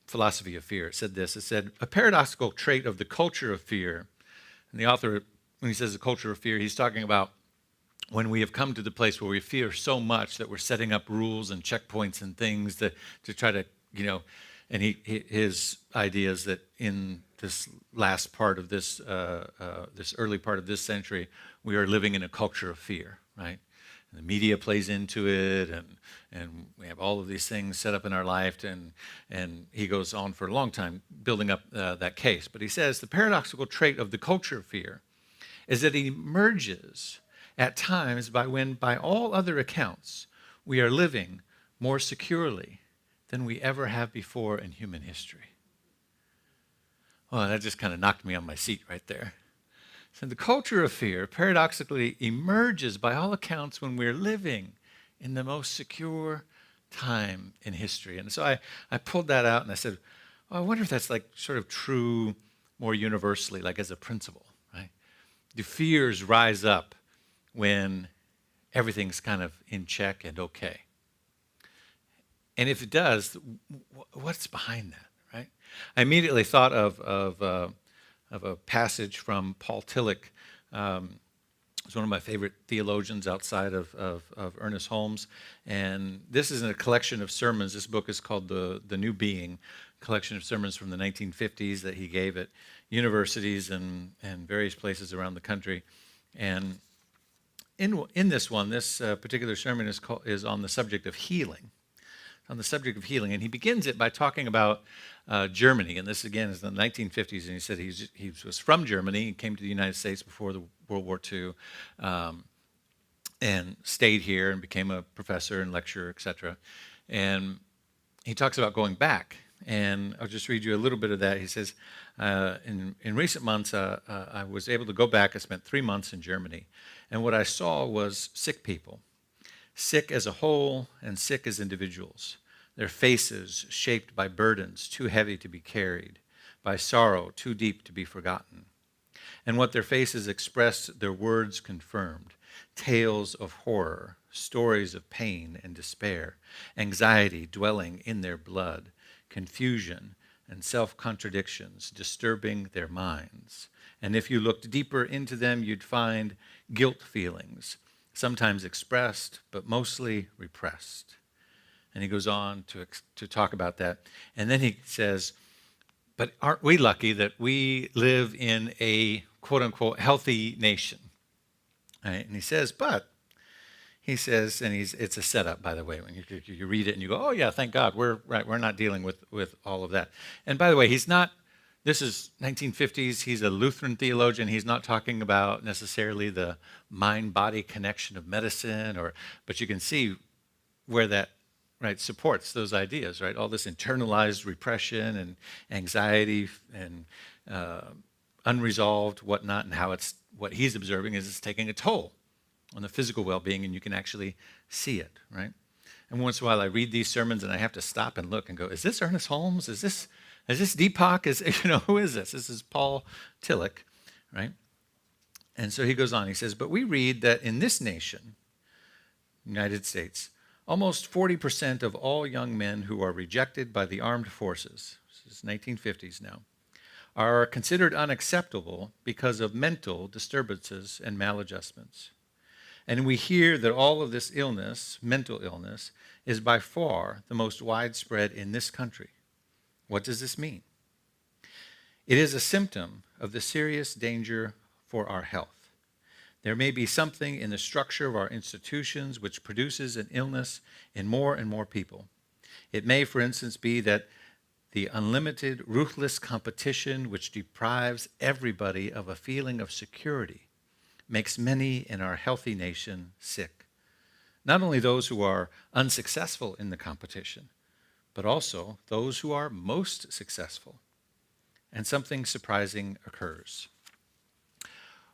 philosophy of fear. It said this. It said, a paradoxical trait of the culture of fear, and the author, when he says the culture of fear, he's talking about when we have come to the place where we fear so much that we're setting up rules and checkpoints and things to try to, and his idea is that in this last part of this early part of this century, we are living in a culture of fear, right? And the media plays into it, and we have all of these things set up in our life, and he goes on for a long time building up that case. But he says the paradoxical trait of the culture of fear is that it emerges at times when, by all other accounts, we are living more securely than we ever have before in human history. Well, that just kind of knocked me on my seat right there. So the culture of fear paradoxically emerges by all accounts when we're living in the most secure time in history. And so I pulled that out and I said, I wonder if that's like sort of true more universally, like as a principle, right? Do fears rise up when everything's kind of in check and okay? And if it does, what's behind that? I immediately thought of a passage from Paul Tillich. He's one of my favorite theologians outside of Ernest Holmes. And this is in a collection of sermons. This book is called The New Being, a collection of sermons from the 1950s that he gave at universities and various places around the country. And in this one, this particular sermon is on the subject of healing. On the subject of healing. And he begins it by talking about Germany. And this, again, is in the 1950s. And he said he was from Germany and came to the United States before the World War II and stayed here and became a professor and lecturer, etc. And he talks about going back. And I'll just read you a little bit of that. He says, in recent months, I was able to go back. I spent 3 months in Germany. And what I saw was sick people. Sick as a whole and sick as individuals, their faces shaped by burdens too heavy to be carried, by sorrow too deep to be forgotten. and what their faces expressed, their words confirmed. Tales of horror, stories of pain and despair, anxiety dwelling in their blood, confusion and self-contradictions disturbing their minds. And if you looked deeper into them, you'd find guilt feelings, sometimes expressed, but mostly repressed. And he goes on to talk about that. And then he says, but aren't we lucky that we live in a quote-unquote healthy nation? Right? And he says, and it's a setup, by the way. When you read it and you go, oh yeah, thank God, we're not dealing with all of that. And by the way, this is 1950s, he's a Lutheran theologian. He's not talking about necessarily the mind-body connection of medicine, but you can see where that supports those ideas, right? All this internalized repression and anxiety and unresolved whatnot, and how what he's observing is it's taking a toll on the physical well-being, and you can actually see it, right? And once in a while I read these sermons and I have to stop and look and go, is this Ernest Holmes? Is this Deepak? Who is this? This is Paul Tillich, right? And so he goes on, he says, but we read that in this nation, United States, almost 40% of all young men who are rejected by the armed forces, this is 1950s now, are considered unacceptable because of mental disturbances and maladjustments. And we hear that all of this illness, mental illness, is by far the most widespread in this country. What does this mean? It is a symptom of the serious danger for our health. There may be something in the structure of our institutions which produces an illness in more and more people. It may, for instance, be that the unlimited, ruthless competition which deprives everybody of a feeling of security makes many in our healthy nation sick. Not only those who are unsuccessful in the competition, but also those who are most successful. And something surprising occurs.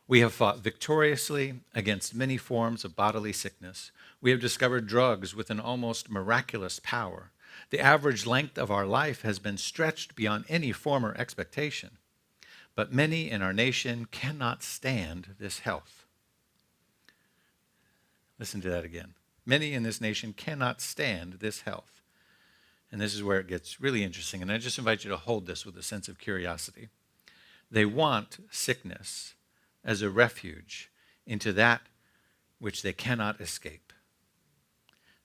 We have fought victoriously against many forms of bodily sickness. We have discovered drugs with an almost miraculous power. The average length of our life has been stretched beyond any former expectation. But many in our nation cannot stand this health. Listen to that again. Many in this nation cannot stand this health. And this is where it gets really interesting. And I just invite you to hold this with a sense of curiosity. They want sickness as a refuge into that which they cannot escape.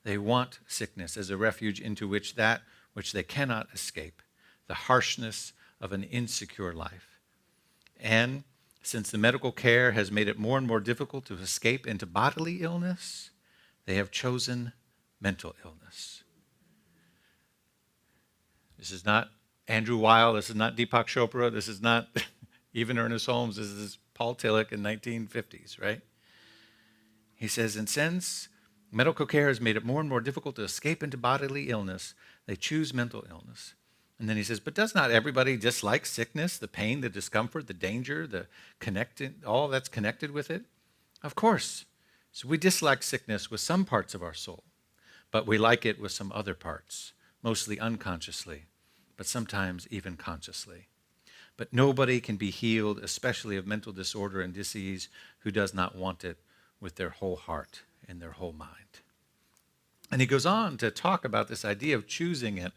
They want sickness as a refuge into which they cannot escape, the harshness of an insecure life. And since the medical care has made it more and more difficult to escape into bodily illness, they have chosen mental illness. This is not Andrew Weil, this is not Deepak Chopra, this is not even Ernest Holmes, this is Paul Tillich in 1950s, right? He says, and since medical care has made it more and more difficult to escape into bodily illness, they choose mental illness. And then he says, but does not everybody dislike sickness, the pain, the discomfort, the danger, all that's connected with it? Of course. So we dislike sickness with some parts of our soul, but we like it with some other parts, mostly unconsciously, but sometimes even consciously. But nobody can be healed, especially of mental disorder and disease, who does not want it with their whole heart and their whole mind. And he goes on to talk about this idea of choosing it.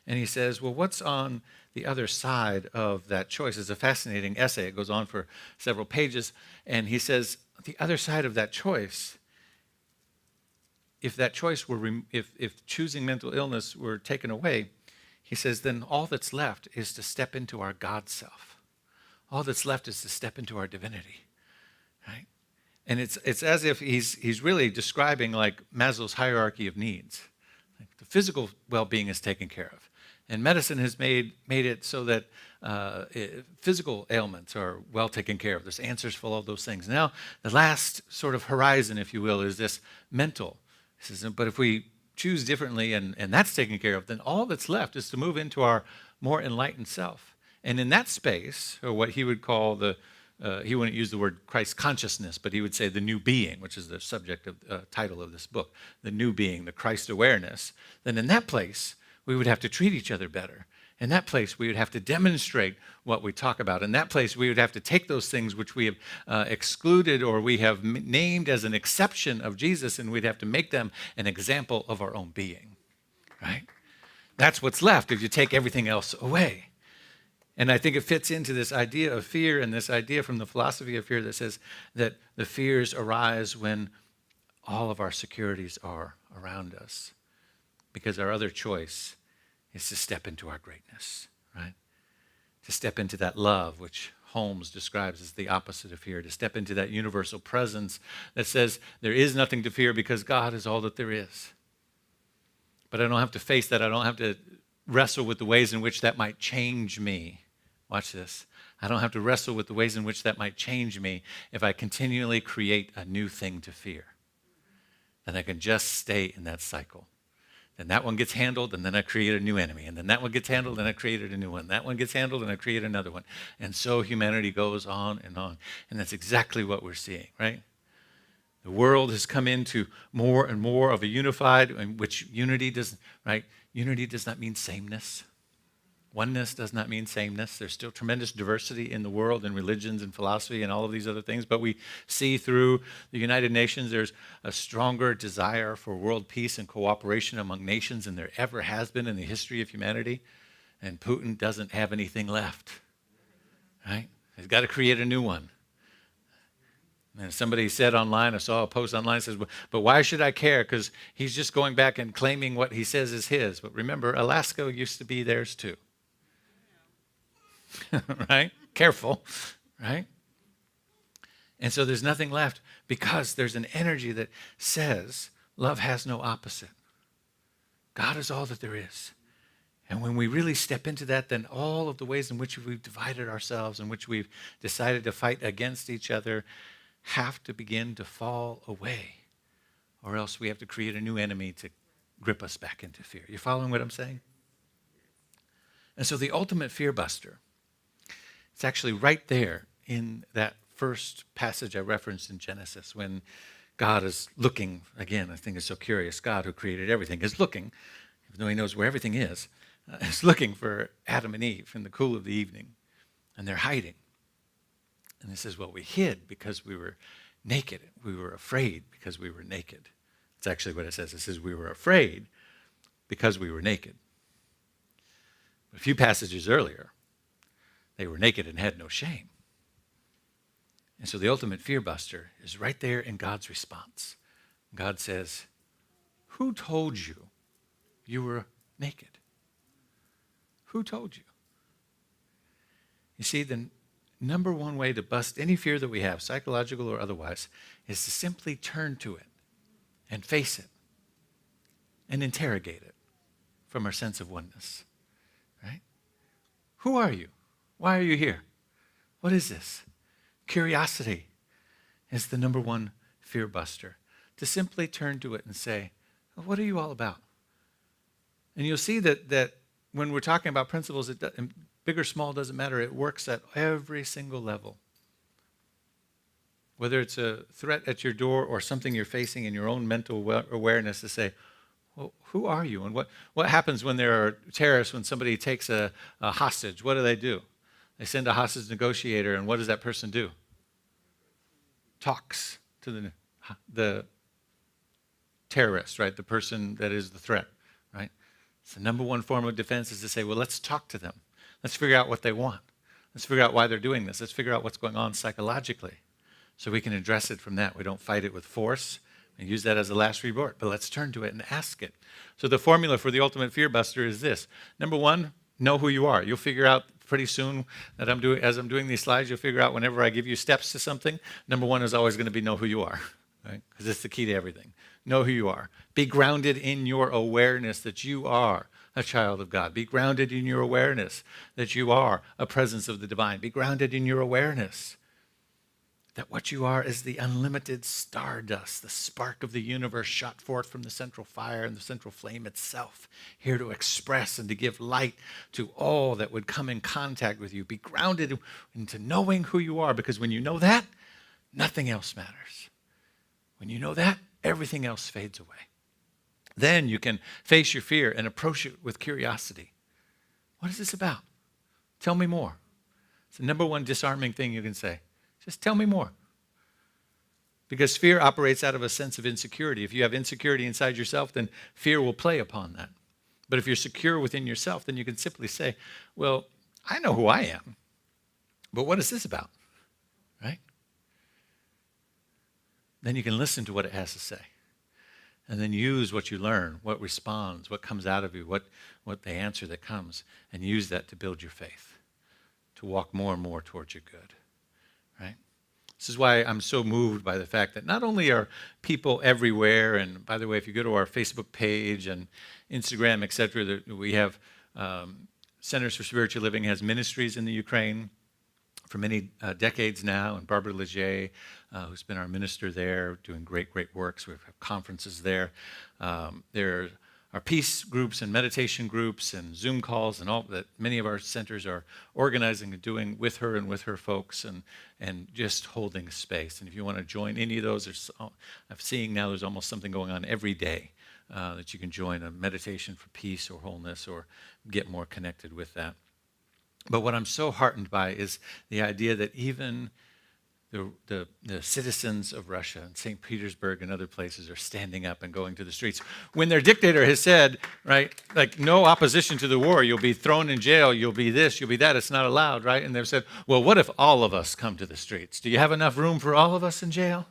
And he says, well, what's on the other side of that choice? It's a fascinating essay. It goes on for several pages. And he says, the other side of that choice, if choosing mental illness were taken away, he says, then all that's left is to step into our God self. All that's left is to step into our divinity, right? And it's as if he's really describing like Maslow's hierarchy of needs. Like the physical well-being is taken care of. And medicine has made it so that physical ailments are well taken care of. There's answers for all those things. Now, the last sort of horizon, if you will, is this mental. He says, but if we choose differently and that's taken care of, then all that's left is to move into our more enlightened self. And in that space, or what he would call he wouldn't use the word Christ consciousness, but he would say the new being, which is the subject of title of this book, the new being, the Christ awareness. Then in that place, we would have to treat each other better In that place, we would have to demonstrate what we talk about. In that place, we would have to take those things which we have excluded or we have named as an exception of Jesus, and we'd have to make them an example of our own being, right? That's what's left if you take everything else away. And I think it fits into this idea of fear and this idea from the philosophy of fear that says that the fears arise when all of our securities are around us, because our other choice is to step into our greatness, right? To step into that love, which Holmes describes as the opposite of fear, to step into that universal presence that says there is nothing to fear because God is all that there is. But I don't have to face that. I don't have to wrestle with the ways in which that might change me. Watch this. I don't have to wrestle with the ways in which that might change me if I continually create a new thing to fear. Then I can just stay in that cycle. Then that one gets handled, and then I create a new enemy. And then that one gets handled, and I created a new one. That one gets handled, and I create another one. And so humanity goes on. And that's exactly what we're seeing, right? The world has come into more and more of a unified, in which unity does, right? Unity does not mean sameness. Oneness does not mean sameness. There's still tremendous diversity in the world and religions and philosophy and all of these other things. But we see through the United Nations, there's a stronger desire for world peace and cooperation among nations than there ever has been in the history of humanity. And Putin doesn't have anything left, right? He's got to create a new one. And somebody said online, I saw a post online, says, but why should I care? Because he's just going back and claiming what he says is his. But remember, Alaska used to be theirs too. Right? Careful, right? And so there's nothing left because there's an energy that says love has no opposite. God is all that there is. And when we really step into that, then all of the ways in which we've divided ourselves, in which we've decided to fight against each other, have to begin to fall away. Or else we have to create a new enemy to grip us back into fear. You following what I'm saying? And so the ultimate fear buster, it's actually right there in that first passage I referenced in Genesis when God is looking, again, I think it's so curious, God who created everything is looking, even though he knows where everything is looking for Adam and Eve in the cool of the evening, and they're hiding. And he says, well, we hid because we were naked. We were afraid because we were naked. It's actually what it says. It says we were afraid because we were naked. A few passages earlier, they were naked and had no shame. And so the ultimate fear buster is right there in God's response. God says, who told you you were naked? Who told you? You see, the number one way to bust any fear that we have, psychological or otherwise, is to simply turn to it and face it and interrogate it from our sense of oneness, right? Who are you? Why are you here? What is this? Curiosity is the number one fear buster. To simply turn to it and say, what are you all about? And you'll see that when we're talking about principles, big or small doesn't matter. It works at every single level. Whether it's a threat at your door or something you're facing in your own mental awareness to say, well, who are you? And what happens when there are terrorists, when somebody takes a hostage? What do? They send a hostage negotiator, and what does that person do? Talks to the terrorist, right? The person that is the threat, right? It's the number one form of defense is to say, well, let's talk to them. Let's figure out what they want. Let's figure out why they're doing this. Let's figure out what's going on psychologically so we can address it from that. We don't fight it with force and use that as a last resort, but let's turn to it and ask it. So the formula for the ultimate fear buster is this. Number one, know who you are. You'll figure out pretty soon that as I'm doing these slides, you'll figure out whenever I give you steps to something, number one is always going to be know who you are, right? Because it's the key to everything. Know who you are. Be grounded in your awareness that you are a child of God. Be grounded in your awareness that you are a presence of the divine. Be grounded in your awareness that what you are is the unlimited stardust, the spark of the universe shot forth from the central fire and the central flame itself, here to express and to give light to all that would come in contact with you. Be grounded into knowing who you are, because when you know that, nothing else matters. When you know that, everything else fades away. Then you can face your fear and approach it with curiosity. What is this about? Tell me more. It's the number one disarming thing you can say. Just tell me more. Because fear operates out of a sense of insecurity. If you have insecurity inside yourself, then fear will play upon that. But if you're secure within yourself, then you can simply say, well, I know who I am, but what is this about? Right? Then you can listen to what it has to say. And then use what you learn, what responds, what comes out of you, what the answer that comes, and use that to build your faith, to walk more and more towards your good. Right? This is why I'm so moved by the fact that not only are people everywhere, and by the way, if you go to our Facebook page and Instagram, etc., we have Centers for Spiritual Living has ministries in the Ukraine for many decades now, and Barbara Leger, who's been our minister there, doing great works. We have conferences there. There are peace groups and meditation groups and Zoom calls and all that many of our centers are organizing and doing with her and with her folks and just holding space. And if you want to join any of those, I'm seeing now there's almost something going on every day that you can join, a meditation for peace or wholeness or get more connected with that. But what I'm so heartened by is the idea that even the citizens of Russia and St. Petersburg and other places are standing up and going to the streets. When their dictator has said, right, like no opposition to the war, you'll be thrown in jail, you'll be this, you'll be that, it's not allowed, right? And they've said, well, what if all of us come to the streets? Do you have enough room for all of us in jail,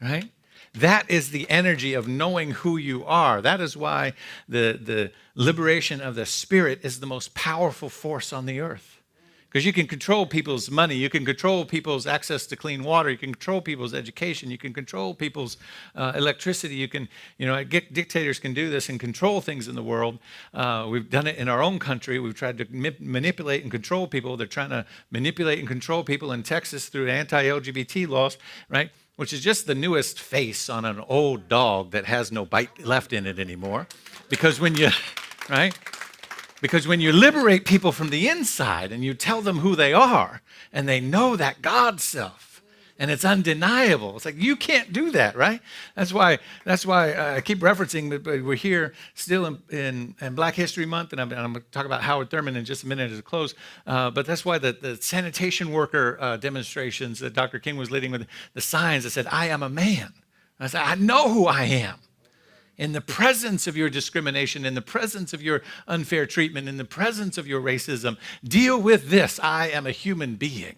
right? That is the energy of knowing who you are. That is why the liberation of the spirit is the most powerful force on the earth. Because you can control people's money, you can control people's access to clean water, you can control people's education, you can control people's electricity, you can, dictators can do this and control things in the world. We've done it in our own country. We've tried to manipulate and control people. They're trying to manipulate and control people in Texas through anti-LGBT laws, right? Which is just the newest face on an old dog that has no bite left in it anymore. Because when you, right? Because when you liberate people from the inside and you tell them who they are and they know that God self and it's undeniable, it's like you can't do that, right? That's why I keep referencing that we're here still in Black History Month, and I'm going to talk about Howard Thurman in just a minute as a close. But that's why the sanitation worker demonstrations that Dr. King was leading with the signs that said, "I am a man." I said, I know who I am. In the presence of your discrimination, in the presence of your unfair treatment, in the presence of your racism, deal with this. I am a human being,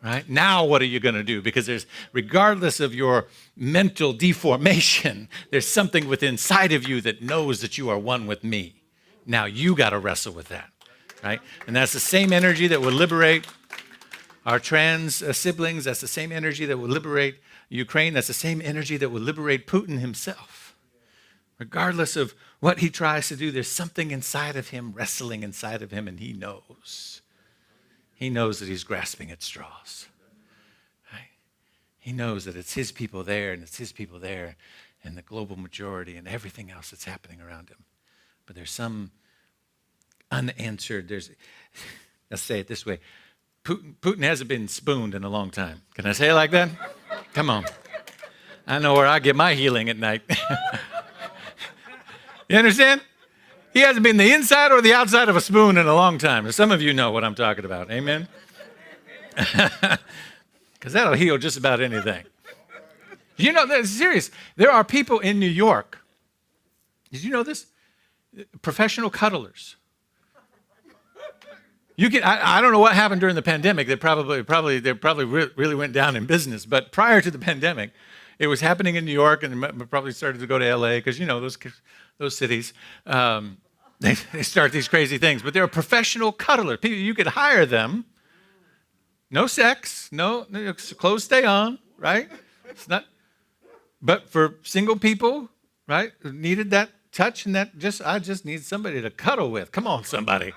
right? Now what are you going to do? Because regardless of your mental deformation, there's something within inside of you that knows that you are one with me. Now you got to wrestle with that, right? And that's the same energy that will liberate our trans siblings. That's the same energy that will liberate Ukraine. That's the same energy that will liberate Putin himself. Regardless of what he tries to do, there's something inside of him, wrestling inside of him, and he knows. He knows that he's grasping at straws. Right? He knows that it's his people there, and it's his people there, and the global majority, and everything else that's happening around him. But there's some unanswered, let's say it this way, Putin hasn't been spooned in a long time. Can I say it like that? Come on. I know where I get my healing at night. You understand? He hasn't been the inside or the outside of a spoon in a long time. Some of you know what I'm talking about. Amen? Because that'll heal just about anything. You know, that's serious. There are people in New York. Did you know this? Professional cuddlers. I don't know what happened during the pandemic. They probably really went down in business. But prior to the pandemic, it was happening in New York, and they probably started to go to LA because, those cities, they start these crazy things. But they're professional cuddlers. People, you could hire them. No sex, no clothes stay on, right? It's not. But for single people, right, who needed that touch and I just need somebody to cuddle with. Come on, somebody,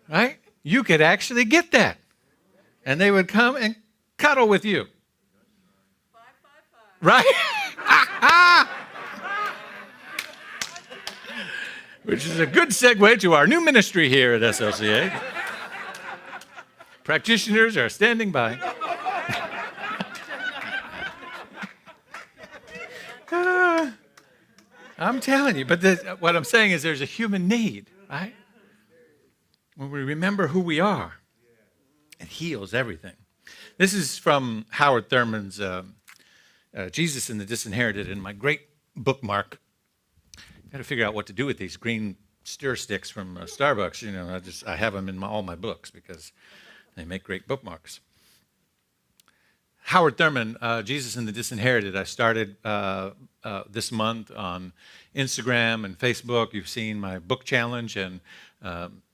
right? You could actually get that, and they would come and cuddle with you. 555. Right? Which is a good segue to our new ministry here at SLCA. Practitioners are standing by. I'm telling you, but what I'm saying is there's a human need, right? when we remember who we are, it heals everything. This is from Howard Thurman's Jesus and the Disinherited, and my great bookmark. Got to figure out what to do with these green stir sticks from Starbucks. You know, I have them in all my books because they make great bookmarks. Howard Thurman, Jesus and the Disinherited. I started this month on Instagram and Facebook. You've seen my book challenge, and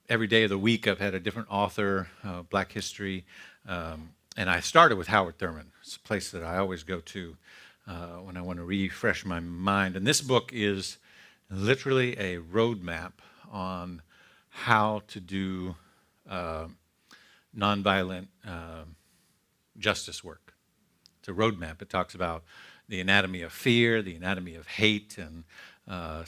every day of the week I've had a different author, Black history, and I started with Howard Thurman. It's a place that I always go to when I want to refresh my mind. And this book is literally a roadmap on how to do nonviolent justice work. It's a roadmap. It talks about the anatomy of fear, the anatomy of hate, and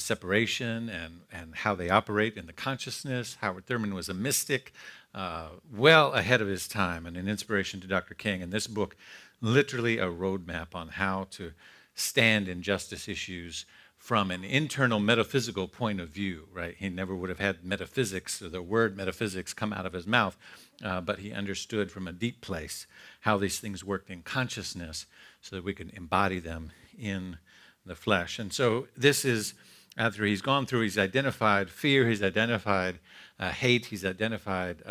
separation, and how they operate in the consciousness. Howard Thurman was a mystic, well ahead of his time, and an inspiration to Dr. King. And this book, literally a roadmap on how to stand in justice issues from an internal metaphysical point of view, right? He never would have had metaphysics or the word metaphysics come out of his mouth, but he understood from a deep place how these things worked in consciousness so that we could embody them in the flesh. And so this is, after he's gone through, he's identified fear, he's identified hate, he's identified,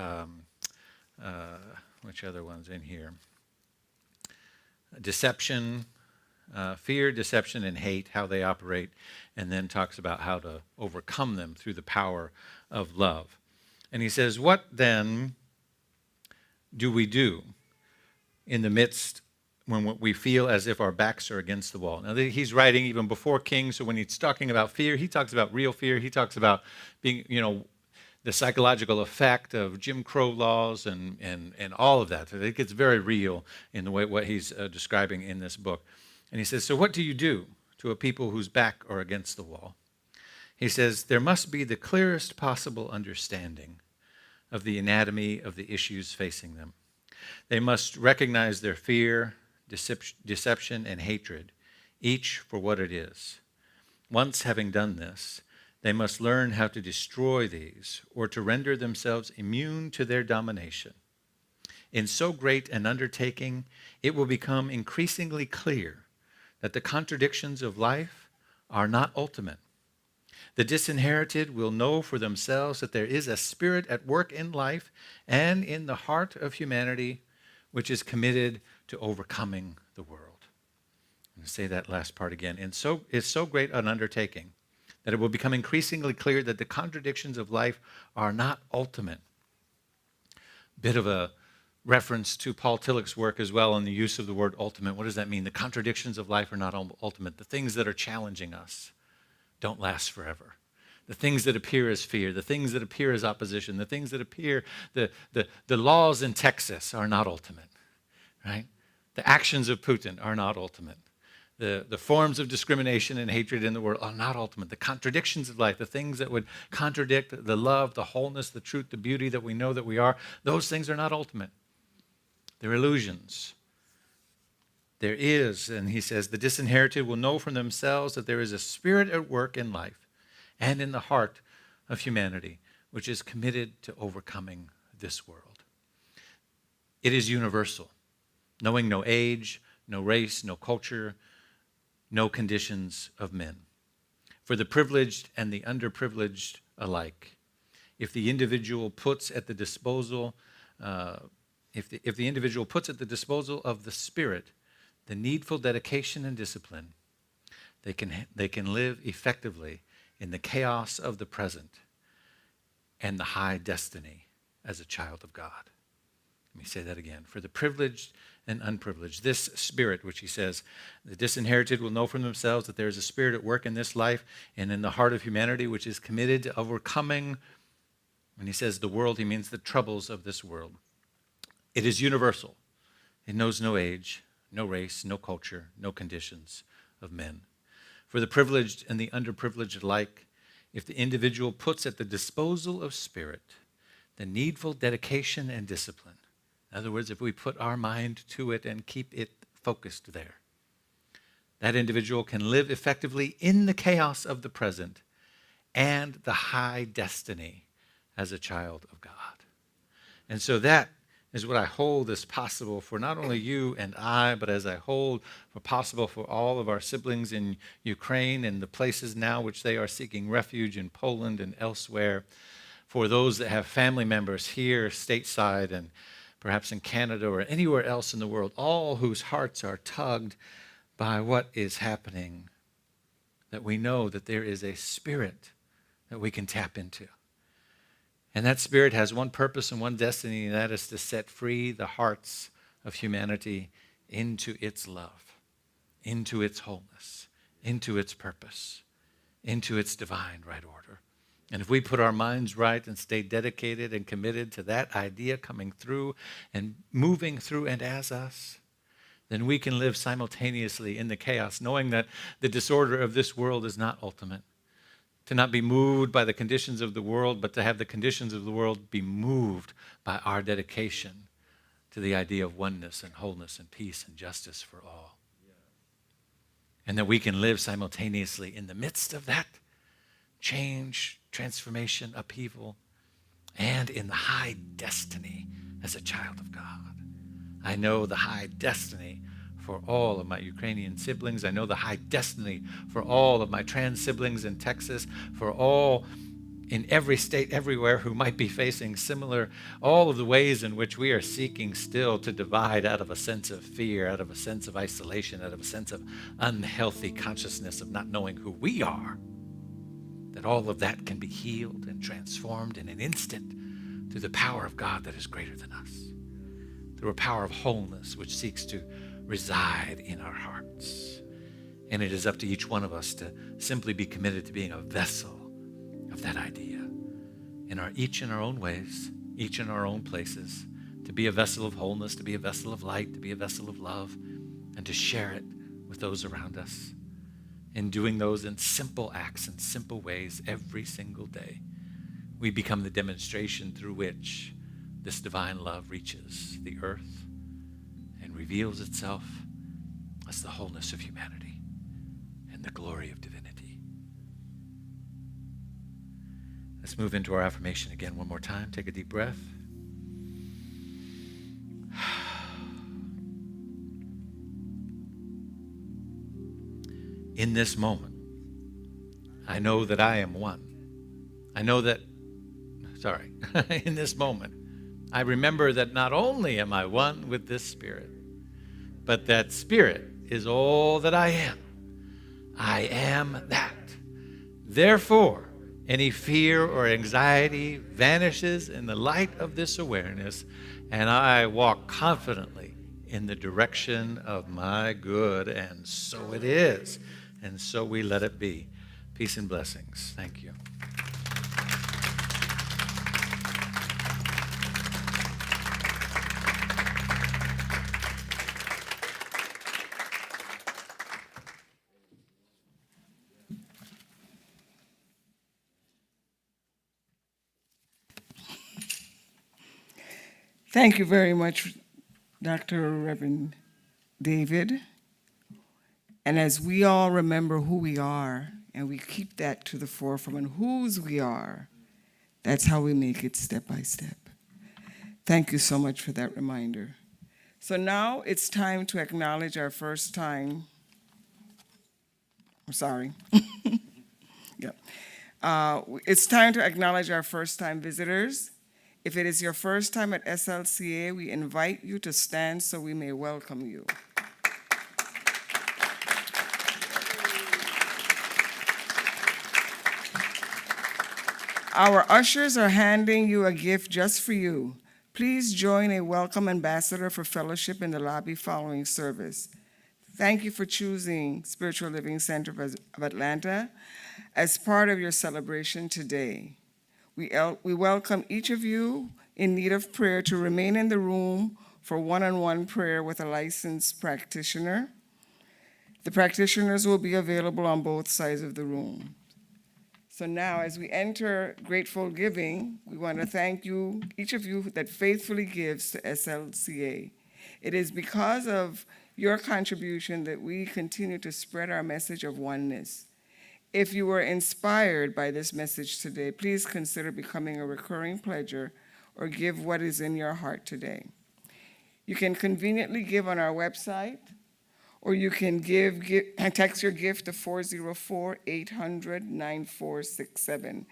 which other ones in here? Deception, fear, deception, and hate, how they operate, and then talks about how to overcome them through the power of love. And he says, what then do we do in the midst when we feel as if our backs are against the wall? Now, he's writing even before King, so when he's talking about fear, he talks about real fear. He talks about being, the psychological effect of Jim Crow laws and all of that. So it gets very real in the way what he's describing in this book. And he says, so what do you do to a people whose back are against the wall? He says, there must be the clearest possible understanding of the anatomy of the issues facing them. They must recognize their fear, deception, and hatred, each for what it is. Once having done this, they must learn how to destroy these or to render themselves immune to their domination. In so great an undertaking, it will become increasingly clear that the contradictions of life are not ultimate. The disinherited will know for themselves that there is a spirit at work in life and in the heart of humanity which is committed to overcoming the world. I'm going to say that last part again. And so it's so great an undertaking that it will become increasingly clear that the contradictions of life are not ultimate. Bit of a reference to Paul Tillich's work as well on the use of the word ultimate. What does that mean? The contradictions of life are not ultimate. The things that are challenging us don't last forever. The things that appear as fear, the things that appear as opposition, the things that appear, the laws in Texas are not ultimate, right? The actions of Putin are not ultimate. The forms of discrimination and hatred in the world are not ultimate. The contradictions of life, the things that would contradict the love, the wholeness, the truth, the beauty that we know that we are, those things are not ultimate. They're illusions. There is, and he says, the disinherited will know from themselves that there is a spirit at work in life and in the heart of humanity, which is committed to overcoming this world. It is universal, knowing no age, no race, no culture, no conditions of men. For the privileged and the underprivileged alike, if the individual puts at the disposal, if the individual puts at the disposal of the Spirit the needful dedication and discipline, they can live effectively in the chaos of the present and the high destiny as a child of God. Let me say that again. For the privileged and unprivileged, this spirit, which he says, the disinherited will know from themselves that there is a spirit at work in this life and in the heart of humanity, which is committed to overcoming, when he says the world, he means the troubles of this world. It is universal. It knows no age, no race, no culture, no conditions of men. For the privileged and the underprivileged alike, if the individual puts at the disposal of spirit the needful dedication and discipline, in other words, if we put our mind to it and keep it focused there, that individual can live effectively in the chaos of the present and the high destiny as a child of God. And so that is what I hold as possible for not only you and I, but as I hold for possible for all of our siblings in Ukraine and the places now which they are seeking refuge in Poland and elsewhere, for those that have family members here stateside and perhaps in Canada or anywhere else in the world, all whose hearts are tugged by what is happening, that we know that there is a spirit that we can tap into. And that spirit has one purpose and one destiny, and that is to set free the hearts of humanity into its love, into its wholeness, into its purpose, into its divine right order. And if we put our minds right and stay dedicated and committed to that idea coming through and moving through and as us, then we can live simultaneously in the chaos, knowing that the disorder of this world is not ultimate. To not be moved by the conditions of the world, but to have the conditions of the world be moved by our dedication to the idea of oneness and wholeness and peace and justice for all. And that we can live simultaneously in the midst of that change, transformation, upheaval, and in the high destiny as a child of God. I know the high destiny for all of my Ukrainian siblings. I know the high destiny for all of my trans siblings in Texas, for all in every state, everywhere who might be facing similar, all of the ways in which we are seeking still to divide out of a sense of fear, out of a sense of isolation, out of a sense of unhealthy consciousness of not knowing who we are, that all of that can be healed and transformed in an instant through the power of God that is greater than us, through a power of wholeness which seeks to reside in our hearts. And it is up to each one of us to simply be committed to being a vessel of that idea, each in our own ways, each in our own places, to be a vessel of wholeness, to be a vessel of light, to be a vessel of love, and to share it with those around us. In doing those in simple acts and simple ways every single day, we become the demonstration through which this divine love reaches the earth and reveals itself as the wholeness of humanity and the glory of divinity. Let's move into our affirmation again one more time. Take a deep breath. In this moment, I know that I am one. In this moment, I remember that not only am I one with this spirit, but that spirit is all that I am. I am that. Therefore, any fear or anxiety vanishes in the light of this awareness, and I walk confidently in the direction of my good, and so it is, and so we let it be. Peace and blessings. Thank you. Thank you very much, Dr. Reverend David. And as we all remember who we are, and we keep that to the forefront and whose we are, that's how we make it step by step. Thank you so much for that reminder. So now it's time to acknowledge our first time. I'm sorry. Yep. It's time to acknowledge our first time visitors. If it is your first time at SLCA, we invite you to stand so we may welcome you. Our ushers are handing you a gift just for you. Please join a welcome ambassador for fellowship in the lobby following service. Thank you for choosing Spiritual Living Center of Atlanta as part of your celebration today. We welcome each of you in need of prayer to remain in the room for one-on-one prayer with a licensed practitioner. The practitioners will be available on both sides of the room. So now, as we enter grateful giving, we want to thank you, each of you that faithfully gives to SLCA. It is because of your contribution that we continue to spread our message of oneness. If you were inspired by this message today, please consider becoming a recurring pledger or give what is in your heart today. You can conveniently give on our website, or you can text your gift to 404-800-9467.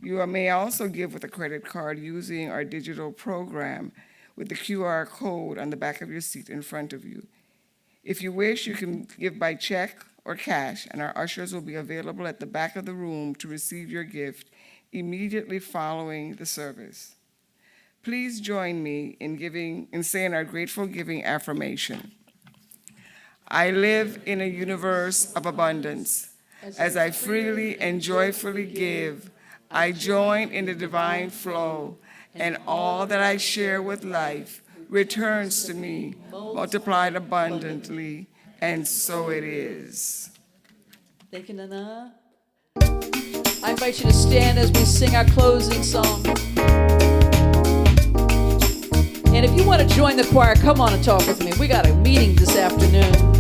You may also give with a credit card using our digital program with the QR code on the back of your seat in front of you. If you wish, you can give by check or cash, and our ushers will be available at the back of the room to receive your gift immediately following the service. Please join me in saying our grateful giving affirmation. I live in a universe of abundance. As I freely and joyfully give, I join in the divine flow, and all that I share with life returns to me, multiplied abundantly, and so it is. Thank you, Nana. I invite you to stand as we sing our closing song. And if you want to join the choir, come on and talk with me. We got a meeting this afternoon.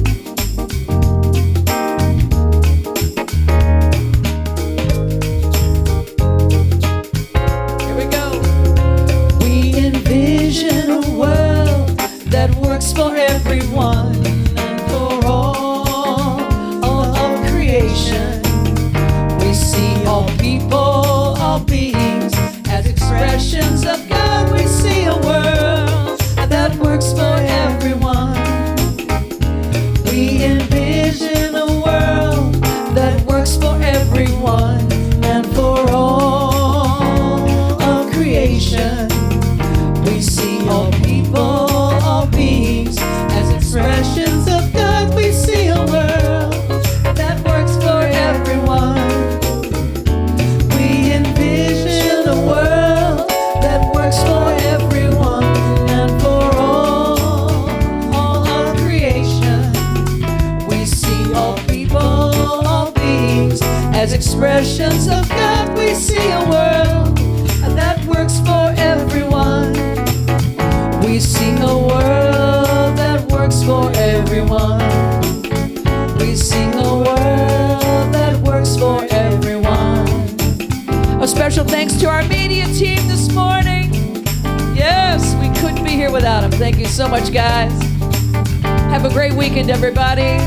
Envision a world that works for everyone and for all of creation. We see all people, all beings as expressions of God. We see a world that works for everyone. We envision a world that works for everyone and for all of creation. We see all people, all beings as expressions of God. We see a world that works for everyone. We envision a world that works for everyone and for all of creation. We see all people, all beings as expressions of God. We see a world that works for everyone. We see a world that works for everyone. We see a world that works for everyone. A special thanks to our media team this morning. Yes, we couldn't be here without them. Thank you so much, guys. Have a great weekend, everybody.